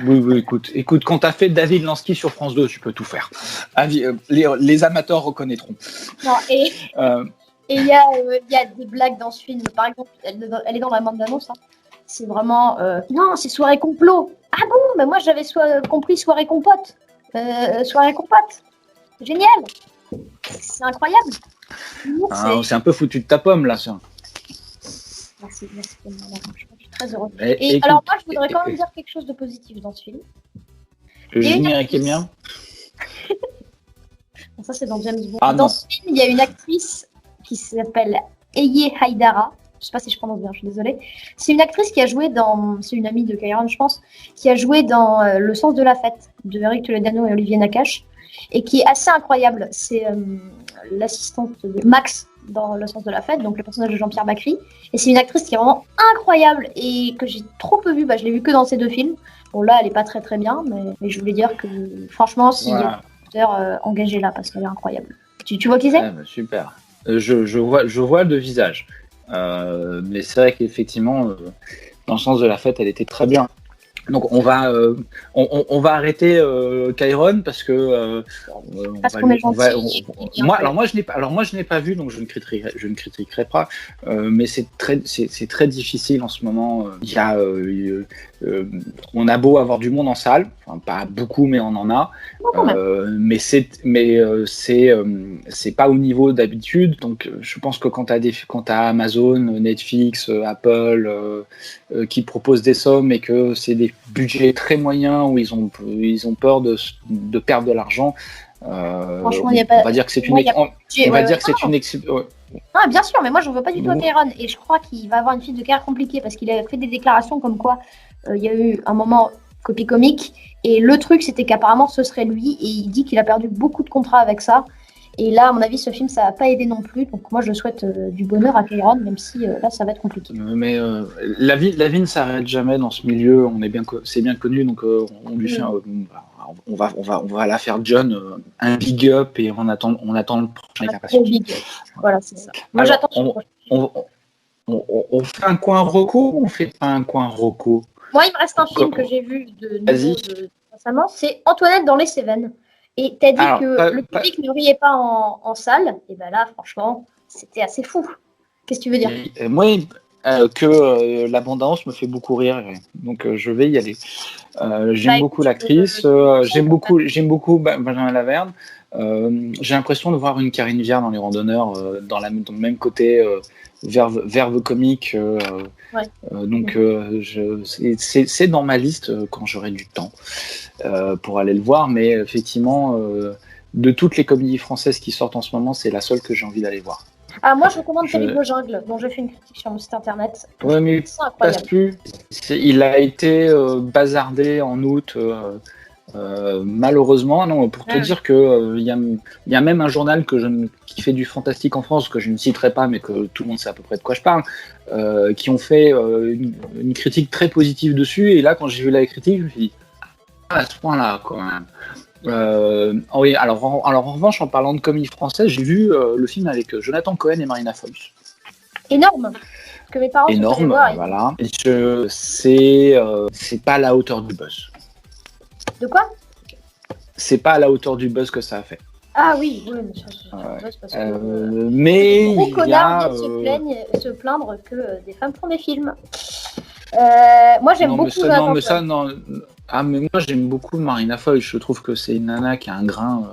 Oui, écoute, quand t'as fait David Lansky sur France 2, tu peux tout faire. Les amateurs reconnaîtront. Non, et il y a des blagues dans ce film. Par exemple, elle est dans la bande-annonce. Hein. C'est vraiment... non, c'est soirée complot. Ah bon, mais moi j'avais compris soirée compote. Soirée compote. Génial. C'est incroyable. C'est un peu foutu de ta pomme, là, ça. Merci, je suis très heureuse. Et alors moi, je voudrais quand même dire quelque chose de positif dans ce film. Le générique est bien. Ça, c'est dans James Bond. Ah, dans ce film, il y a une actrice qui s'appelle Eye Haidara. Je sais pas si je prononce bien, je suis désolée. C'est une actrice qui a joué dans... C'est une amie de Kyron, je pense. Qui a joué dans Le sens de la fête de Eric Toledano et Olivier Nakache. Et qui est assez incroyable. C'est l'assistante de Max dans Le sens de la fête, donc le personnage de Jean-Pierre Bacry. Et c'est une actrice qui est vraiment incroyable et que j'ai trop peu vue. Je l'ai vue que dans ces deux films. Bon, là, elle est pas très très bien, mais je voulais dire que franchement, s'il y a des acteurs engagés là, parce qu'elle est incroyable. Tu vois qui c'est? Super. Je vois le visage. Mais c'est vrai qu'effectivement, dans Le sens de la fête, elle était très bien. Donc on va arrêter Kyron parce que moi je n'ai pas vu, donc je ne critiquerai pas, mais c'est très difficile en ce moment. Il y a on a beau avoir du monde en salle, enfin, pas beaucoup mais on en a, mais c'est pas au niveau d'habitude. Donc je pense que quand t'as Amazon, Netflix, Apple qui proposent des sommes et que c'est des budgets très moyens où ils ont peur de perdre de l'argent, franchement, on va dire que c'est une Ah, bien sûr, mais moi je veux pas du tout à Kyron et je crois qu'il va avoir une fiche de carrière compliquée parce qu'il a fait des déclarations comme quoi il y a eu un moment copie comique et le truc c'était qu'apparemment ce serait lui et il dit qu'il a perdu beaucoup de contrats avec ça. Et là, à mon avis, ce film, ça va pas aider non plus. Donc moi, je souhaite du bonheur à Kyron, même si là, ça va être compliqué. Mais la vie ne s'arrête jamais dans ce milieu. C'est bien connu, donc on lui fait. On va la faire John un big up et on attend le prochain avec impatience. Voilà, c'est ça. Moi, j'attends. On fait un coin roco ou on fait pas un coin roco? Moi, il me reste un film que j'ai vu récemment, c'est Antoinette dans les Cévennes. Et t'as dit que le public ne riait pas en salle. Et ben là, franchement, c'était assez fou. Qu'est-ce que tu veux dire? Moi, que la bande-annonce me fait beaucoup rire. Donc, je vais y aller. J'aime beaucoup l'actrice. J'aime beaucoup Benjamin Laverne. J'ai l'impression de voir une Karine Viard dans Les Randonneurs, dans le même côté verve comique. Donc, c'est dans ma liste quand j'aurai du temps pour aller le voir. Mais effectivement, de toutes les comédies françaises qui sortent en ce moment, c'est la seule que j'ai envie d'aller voir. Ah, moi, je recommande Terrible Jungle, dont j'ai fait une critique sur mon site internet. Ouais, mais il passe plus. Il a été bazardé en août Malheureusement, non, pour te dire que il y a même un journal qui fait du fantastique en France, que je ne citerai pas, mais que tout le monde sait à peu près de quoi je parle, qui ont fait une critique très positive dessus. Et là, quand j'ai vu la critique, je me suis dit, à ce point-là, quand même. Oui, alors en revanche, en parlant de comédie française, j'ai vu le film avec Jonathan Cohen et Marina Foïs. Énorme. Que mes parents énorme, voilà. C'est pas à la hauteur du buzz. De quoi? C'est pas à la hauteur du buzz que ça a fait. Ah oui, mais ça buzz parce que mais gros connards se plaindre que des femmes font des films. Moi j'aime beaucoup mais moi j'aime beaucoup Marina Foïs. Je trouve que c'est une nana qui a un grain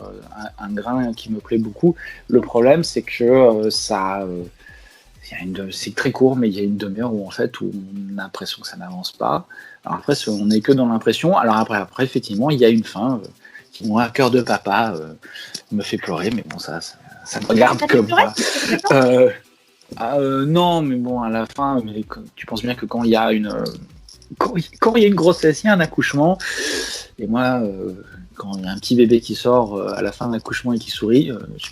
qui me plaît beaucoup. Le problème c'est que c'est très court, mais il y a une demi-heure où on a l'impression que ça n'avance pas. Alors après, on n'est que dans l'impression. Alors après, effectivement, il y a une fin qui, moi, cœur de papa, me fait pleurer, mais bon, ça me regarde que moi. Non, mais bon, à la fin, tu penses bien que quand il y a une grossesse, il y a un accouchement. Et moi, quand il y a un petit bébé qui sort à la fin de l'accouchement et qui sourit, je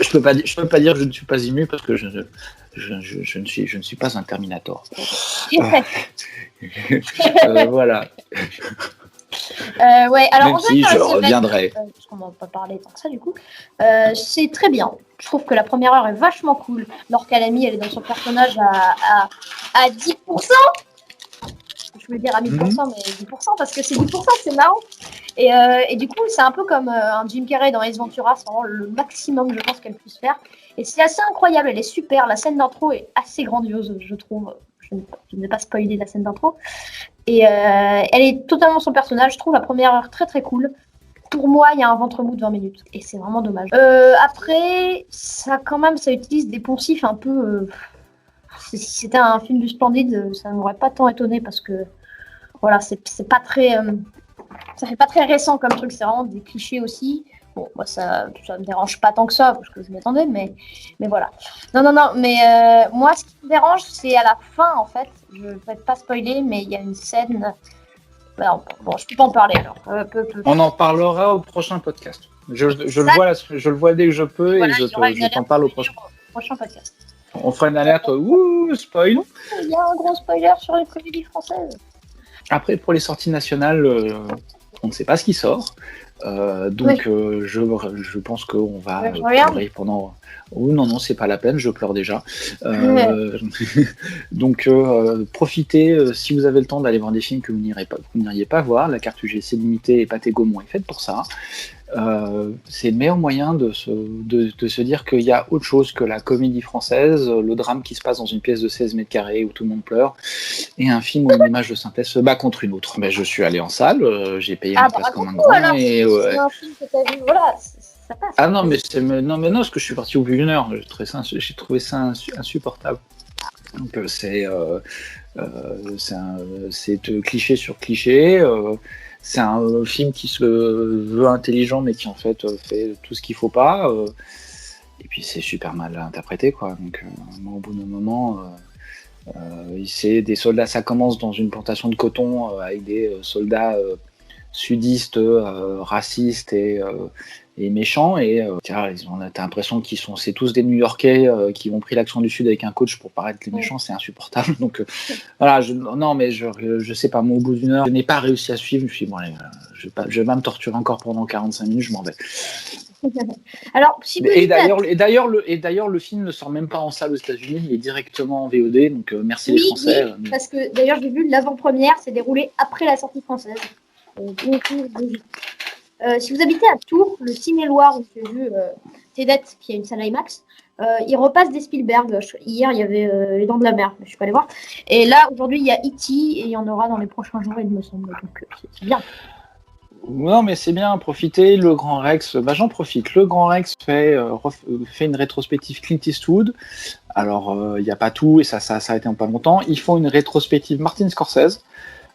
peux pas dire que je ne suis pas ému parce que je ne suis pas un Terminator. Voilà. Ouais, alors même si je reviendrai. Parce qu'on va pas parler tant que ça du coup. C'est très bien. Je trouve que la première heure est vachement cool. Laure Calamy, elle est dans son personnage à 10%. Je veux dire à 1000%, mais 10% parce que c'est 10%, c'est marrant. Et du coup, c'est un peu comme un Jim Carrey dans Ace Ventura, c'est vraiment le maximum, je pense, qu'elle puisse faire. Et c'est assez incroyable, elle est super. La scène d'intro est assez grandiose, je trouve. Je ne vais pas spoiler la scène d'intro. Et elle est totalement son personnage. Je trouve la première heure très très cool. Pour moi, il y a un ventre mou de 20 minutes. Et c'est vraiment dommage. Après, ça utilise des poncifs un peu... si c'était un film du Splendide, ça ne m'aurait pas tant étonné parce que voilà, c'est pas très... ça fait pas très récent comme truc, c'est vraiment des clichés aussi. Bon, moi, ça me dérange pas tant que ça, parce que je m'y attendais, mais voilà. Non, mais moi, ce qui me dérange, c'est à la fin, en fait. Je vais pas spoiler, mais il y a une scène... Bon, je peux pas en parler, alors. On en parlera au prochain podcast. Je le vois dès que je peux, voilà, et je t'en parle au prochain podcast. On fera une alerte, spoil. Il y a un gros spoiler sur les comédies françaises. Après, pour les sorties nationales, on ne sait pas ce qui sort. Donc, je pense qu'on va pleurer pendant... Oh, non, c'est pas la peine, je pleure déjà. Donc, profitez, si vous avez le temps d'aller voir des films que vous n'iriez pas voir. La carte UGC limitée et Pathé Gaumont est faite pour ça. C'est le meilleur moyen de se dire qu'il y a autre chose que la comédie française, le drame qui se passe dans une pièce de 16 mètres carrés où tout le monde pleure, et un film où une image de synthèse se bat contre une autre. Je suis allé en salle, j'ai payé ma place comme un grand. Alors, c'est un film que t'as vu, voilà, ça passe. Ah non, mais parce que je suis parti au bout d'une heure. J'ai trouvé ça insupportable. Donc c'est cliché sur cliché. C'est un film qui se veut intelligent, mais qui en fait fait tout ce qu'il faut pas. Et puis c'est super mal interprété, quoi. Donc au bout d'un moment, c'est des soldats. Ça commence dans une plantation de coton avec des soldats sudistes, racistes et méchants. Et t'as l'impression c'est tous des New-Yorkais qui ont pris l'accent du Sud avec un coach pour paraître les méchants. C'est insupportable. Donc voilà. Je sais pas. Moi, au bout d'une heure, je n'ai pas réussi à suivre. Je me suis dit, bon, allez, je vais pas me torturer encore pendant 45 minutes. Je m'en vais. Alors, et d'ailleurs, le film ne sort même pas en salle aux États-Unis. Il est directement en VOD. Donc merci les Français. Oui, parce que d'ailleurs, j'ai vu l'avant-première s'est déroulée après la sortie française. Si vous habitez à Tours, le Ciné-Loire où j'ai vu Tenet, qui a une salle IMAX, il repasse des Spielberg. Hier, il y avait Les Dents de la Mer, je suis pas allée voir. Et là, aujourd'hui, il y a E.T. et il y en aura dans les prochains jours, il me semble. Donc, c'est bien. Non, mais c'est bien, profitez. Le Grand Rex, j'en profite. Le Grand Rex fait une rétrospective Clint Eastwood. Alors, il n'y a pas tout, et ça a été en pas longtemps. Ils font une rétrospective Martin Scorsese.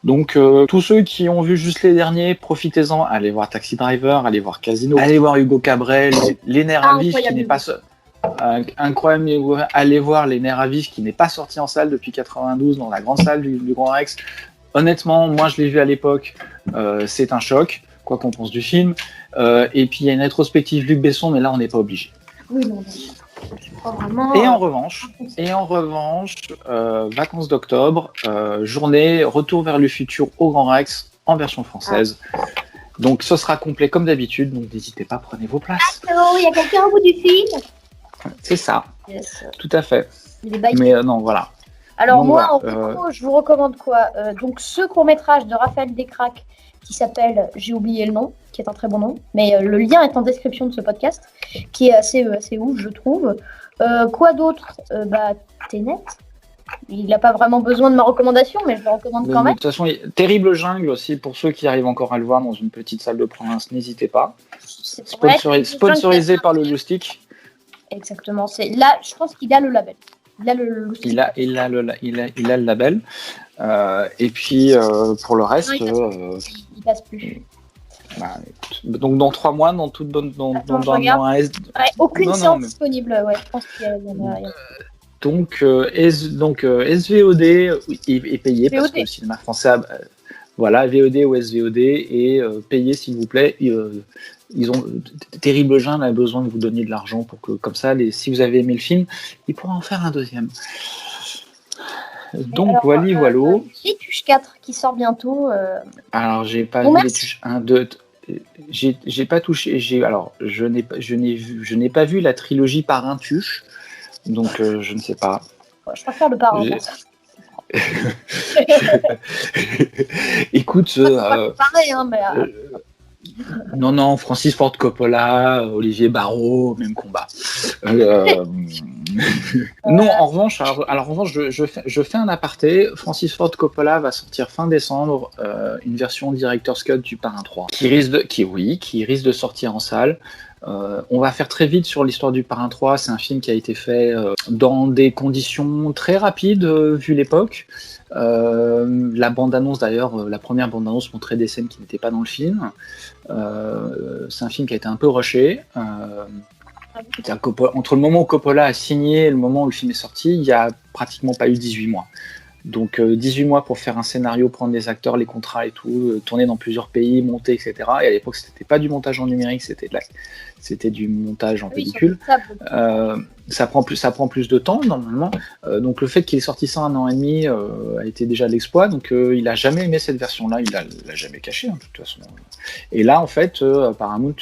Donc, tous ceux qui ont vu juste les derniers, profitez-en. Allez voir Taxi Driver, allez voir Casino, allez voir Hugo Cabrel, Les Nerfs à vif, qui n'est pas incroyable. Allez voir Les Nerfs à vif, qui n'est pas sorti en salle depuis 92 dans la grande salle du Grand Rex. honnêtement, moi je l'ai vu à l'époque, c'est un choc, quoi qu'on pense du film. Et puis il y a une rétrospective Luc Besson, mais là on n'est pas obligé. Oui, non. Vraiment, et en revanche, Vacances d'octobre, journée, retour vers le futur au Grand Rex en version française. Donc ce sera complet comme d'habitude, donc n'hésitez pas, prenez vos places. Il y a quelqu'un au bout du film. C'est ça, tout à fait. Mais non, voilà. Alors donc, moi, voilà, en gros, je vous recommande quoi donc ce court-métrage de Raphaël Descraques qui s'appelle, j'ai oublié le nom, qui est un très bon nom, mais le lien est en description de ce podcast, qui est assez ouf, je trouve. Quoi d'autre Tenet. Il n'a pas vraiment besoin de ma recommandation, mais je le recommande quand même. De toute façon, Terrible Jungle aussi, pour ceux qui arrivent encore à le voir dans une petite salle de province, n'hésitez pas. Sponsorisé par le Loustic. Exactement. Là, je pense qu'il a le label. Il a le Loustic. Il a le label. Et puis, pour le reste... Non, il passe plus. Donc dans 3 mois, dans toute bonne... aucune séance disponible, je pense qu'il y a... Donc SVOD est payé parce que le cinéma français VOD ou SVOD et payé s'il vous plaît. Ils ont Terrible Jungle a besoin que vous donniez de l'argent pour que comme ça si vous avez aimé le film, ils pourront en faire un deuxième. Donc voilà. Les Tuches 4 qui sort bientôt. Alors j'ai pas vu les Tuches 1, 2. J'ai pas touché. Je n'ai pas vu la trilogie Parrain Tuche. Donc, je ne sais pas. Je préfère le Parrain. Écoute, pareil, hein, mais... non, Francis Ford Coppola, Olivier Barrault, même combat. Non, en revanche, je fais un aparté. Francis Ford Coppola va sortir fin décembre une version Director's Cut du Parrain 3, qui risque de sortir en salle. On va faire très vite sur l'histoire du Parrain 3. C'est un film qui a été fait dans des conditions très rapides vu l'époque. La bande-annonce d'ailleurs, la première bande-annonce montrait des scènes qui n'étaient pas dans le film. C'est un film qui a été un peu rushé. Entre le moment où Coppola a signé et le moment où le film est sorti, il n'y a pratiquement pas eu 18 mois. Donc 18 mois pour faire un scénario, prendre des acteurs, les contrats et tout, tourner dans plusieurs pays, monter, etc. Et à l'époque, c'était pas du montage en numérique, c'était du montage en pellicule. Ça prend plus de temps normalement. Donc le fait qu'il ait sorti ça 1 an et demi a été déjà l'exploit. Donc il a jamais aimé cette version-là, il l'a jamais caché de toute façon. Et là en fait, Paramount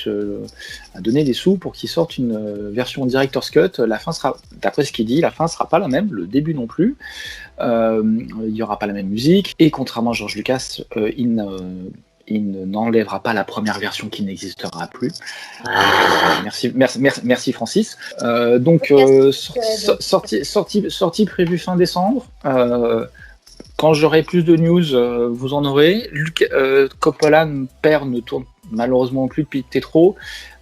a donné des sous pour qu'il sorte une version Director's Cut. La fin sera, d'après ce qu'il dit, la fin sera pas la même, le début non plus. Il n'y aura pas la même musique. Et contrairement à George Lucas, il n'enlèvera pas la première version qui n'existera plus. Merci Francis. Donc sortie prévue fin décembre. Quand j'aurai plus de news, vous en aurez. Coppola père ne tourne malheureusement plus depuis Tétro.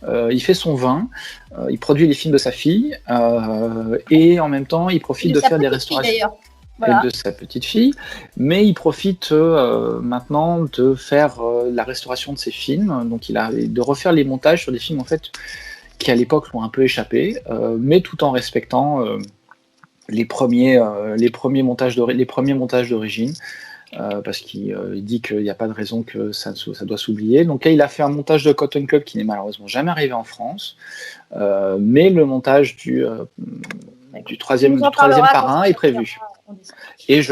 Il fait son vin, il produit les films de sa fille et en même temps il profite de faire des restaurations. Voilà. De sa petite fille, mais il profite maintenant de faire la restauration de ses films, donc de refaire les montages sur des films en fait qui à l'époque l'ont un peu échappé, mais tout en respectant les premiers montages d'origine, parce qu'il dit qu'il n'y a pas de raison que ça doit s'oublier. Donc là, il a fait un montage de Cotton Club qui n'est malheureusement jamais arrivé en France, mais le montage du troisième Parrain est prévu. Et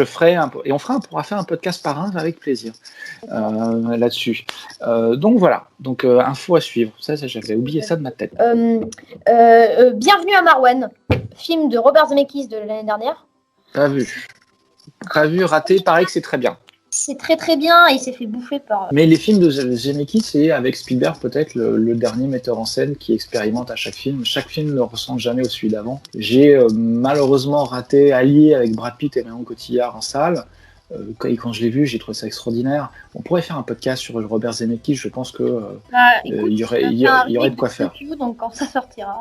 on pourra faire un podcast Parrain avec plaisir là-dessus. Donc voilà, info à suivre. Ça j'avais oublié ça de ma tête. Bienvenue à Marwen, film de Robert Zemeckis de l'année dernière. Pas vu, raté. Paraît que c'est très bien. C'est très très bien et il s'est fait bouffer par... Mais les films de Zemeckis, c'est avec Spielberg peut-être le dernier metteur en scène qui expérimente à chaque film. Chaque film ne ressemble jamais au celui d'avant. J'ai malheureusement raté Allié avec Brad Pitt et Marion Cotillard en salle. Quand je l'ai vu, j'ai trouvé ça extraordinaire. On pourrait faire un podcast sur Robert Zemeckis, je pense que il y aurait de quoi faire. Donc quand ça sortira...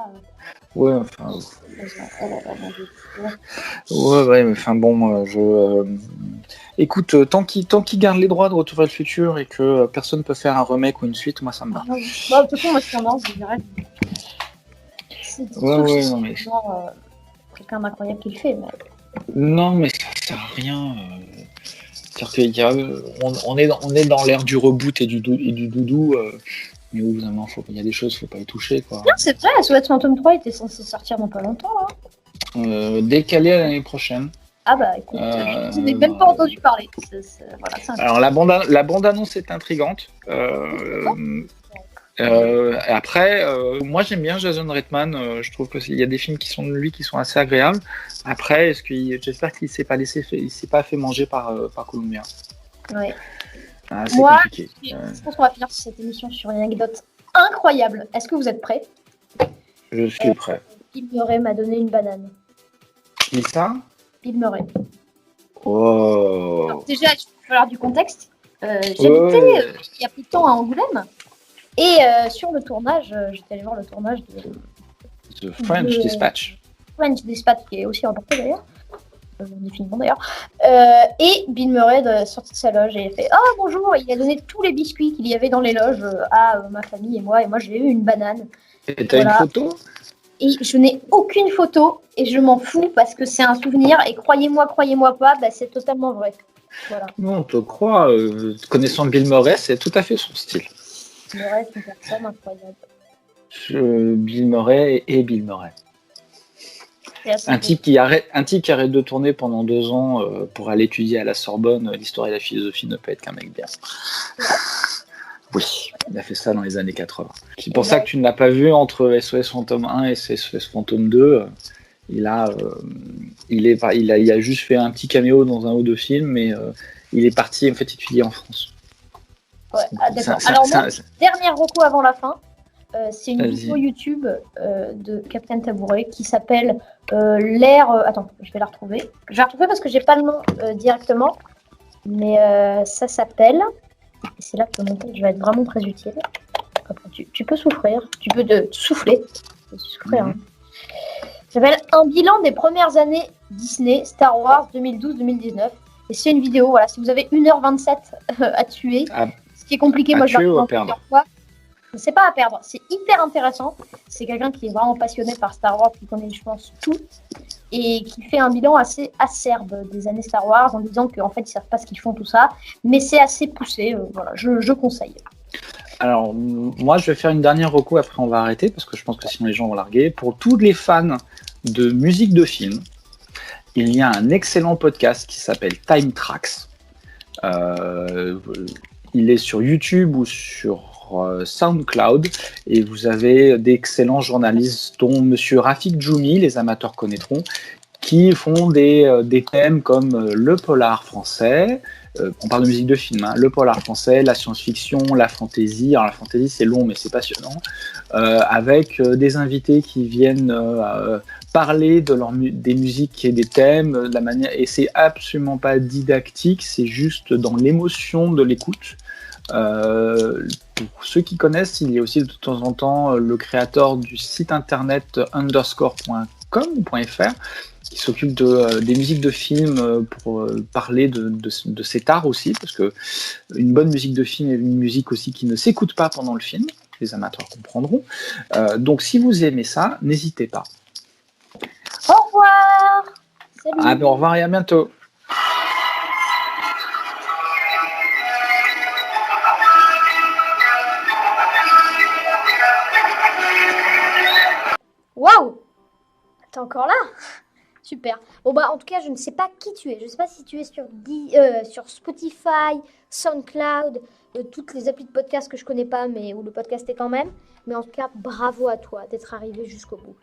Ouais, enfin... Ouais, mais enfin bon, écoute, tant qu'il garde les droits de Retour vers le futur et que personne ne peut faire un remake ou une suite, moi ça me va. De toute façon, moi je tendance, je dirais. Non mais... quelqu'un d'incroyable qui le fait, mais... Non mais ça sert à rien. On est dans l'ère du reboot et du doudou. Mais au bout d'un moment, il y a des choses, faut pas y toucher, quoi. Non, c'est vrai, SOS Phantom 3 était censé sortir dans pas longtemps, là. Décalé à l'année prochaine. Ah bah écoute, je n'ai même pas entendu parler. Alors la bande-annonce est intrigante. Après, moi j'aime bien Jason Reitman. Je trouve qu'il y a des films qui sont de lui qui sont assez agréables. Après, j'espère qu'il s'est pas fait manger par Columbia. Ouais. C'est moi, compliqué. Je pense qu'on va finir cette émission sur une anecdote incroyable. Est-ce que vous êtes prêts? Je suis prêt. Bill Murray m'a donné une banane. Qui ça? Bill Murray. Oh. Alors, déjà, il va falloir du contexte. J'habitais il y a peu de temps à Angoulême. Et sur le tournage, j'étais allée voir le tournage de The French Dispatch. French Dispatch, qui est aussi emporté d'ailleurs. Définitivement d'ailleurs. Et Bill Murray sorti de sa loge et il fait « Oh bonjour !» Il a donné tous les biscuits qu'il y avait dans les loges à ma famille et moi j'ai eu une banane. Et t'as une photo? Et je n'ai aucune photo et je m'en fous parce que c'est un souvenir et croyez-moi pas, bah, c'est totalement vrai. Voilà. Non, on te croit. Connaissant Bill Murray, c'est tout à fait son style. Bill Murray, c'est une personne incroyable. Bill Murray et Bill Murray. Un type qui arrête de tourner pendant 2 ans pour aller étudier à la Sorbonne l'histoire et la philosophie ne peut être qu'un mec bien. Oui, il a fait ça dans les années 80. C'est pour ça que tu ne l'as pas vu entre SOS Phantom 1 et SOS Phantom 2. Il a juste fait un petit caméo dans un ou 2 films, mais il est parti en fait étudier en France. Ouais, d'accord. Alors, dernière reco avant la fin. C'est une vidéo YouTube de Captain Tabouret qui s'appelle l'ère. Attends, je vais la retrouver. Je vais la retrouver parce que j'ai pas le nom directement, mais ça s'appelle. Et c'est là que le montage va être vraiment très utile. Tu peux souffrir, tu peux souffler. Hein. Ça s'appelle Un bilan des premières années Disney Star Wars 2012-2019. Et c'est une vidéo. Voilà, si vous avez 1h27 à tuer, ce qui est compliqué, moi je l'ai fait plusieurs fois. C'est pas à perdre, c'est hyper intéressant. C'est quelqu'un qui est vraiment passionné par Star Wars, qui connaît, je pense, tout, et qui fait un bilan assez acerbe des années Star Wars en disant qu'en fait, ils savent pas ce qu'ils font, tout ça, mais c'est assez poussé. Voilà, je conseille. Alors, moi, je vais faire une dernière reco, après on va arrêter, parce que je pense que sinon les gens vont larguer. Pour tous les fans de musique de film, il y a un excellent podcast qui s'appelle Time Tracks. Il est sur YouTube ou sur SoundCloud et vous avez d'excellents journalistes dont Monsieur Rafik Djoumi, les amateurs connaîtront, qui font des thèmes comme le polar français, on parle de musique de film, hein, le polar français, la science-fiction, la fantasy. Alors la fantasy c'est long mais c'est passionnant, avec des invités qui viennent parler des musiques et des thèmes de la manière, et c'est absolument pas didactique, c'est juste dans l'émotion de l'écoute. Pour ceux qui connaissent, il y a aussi de temps en temps le créateur du site internet underscore.com ou .fr qui s'occupe des musiques de films pour parler de cet art aussi, parce que une bonne musique de film est une musique aussi qui ne s'écoute pas pendant le film, les amateurs comprendront. Donc si vous aimez ça, n'hésitez pas. Au revoir. Salut. Au revoir et à bientôt. Waouh! T'es encore là? Super. Bon bah en tout cas je ne sais pas qui tu es. Je ne sais pas si tu es sur Spotify, SoundCloud, toutes les applis de podcast que je connais pas mais où le podcast est quand même. Mais en tout cas bravo à toi d'être arrivé jusqu'au bout.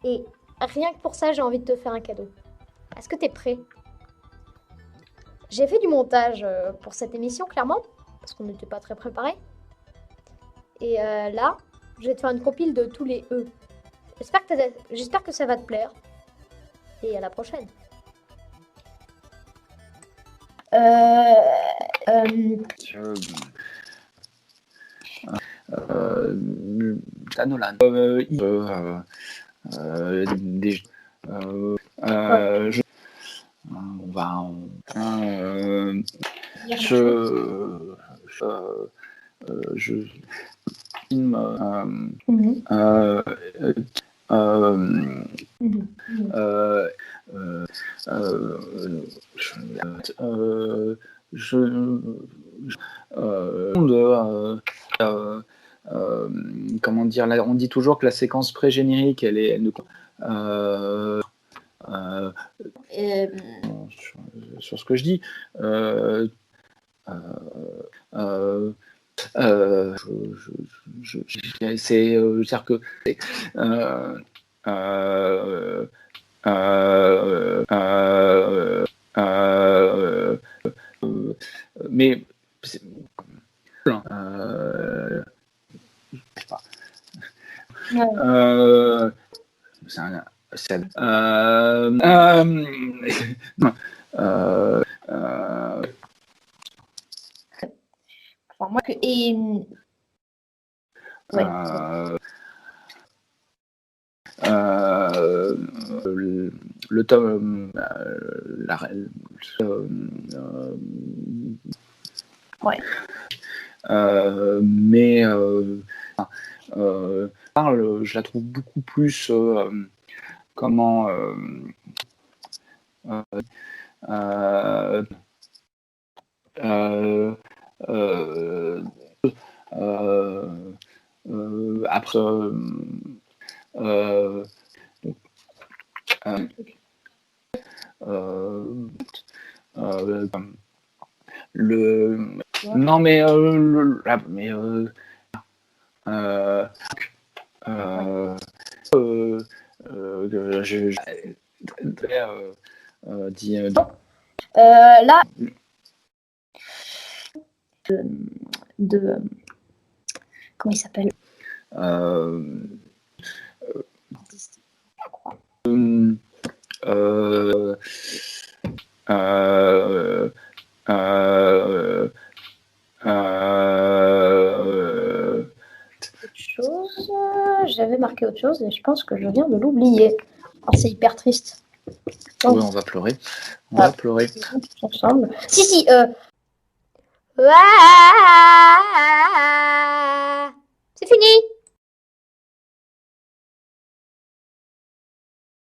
Et rien que pour ça j'ai envie de te faire un cadeau. Est-ce que t'es prêt? J'ai fait du montage pour cette émission clairement parce qu'on n'était pas très préparés. Et là je vais te faire une compile de tous les E. J'espère que ça va te plaire. Et à la prochaine. Nolan. On va. comment dire, là, on dit toujours que la séquence pré-générique, elle ne sur ce que je dis. C'est-à-dire que mais c'est enfin, moi que et ouais. Le tome ouais. Mais je la trouve beaucoup plus comment après non mais là de comment il s'appelle je crois. Chose, j'avais marqué autre chose et je pense que je viens de l'oublier. Alors, c'est hyper triste. Donc, oui, on va pleurer. On va pleurer. Ensemble. Si.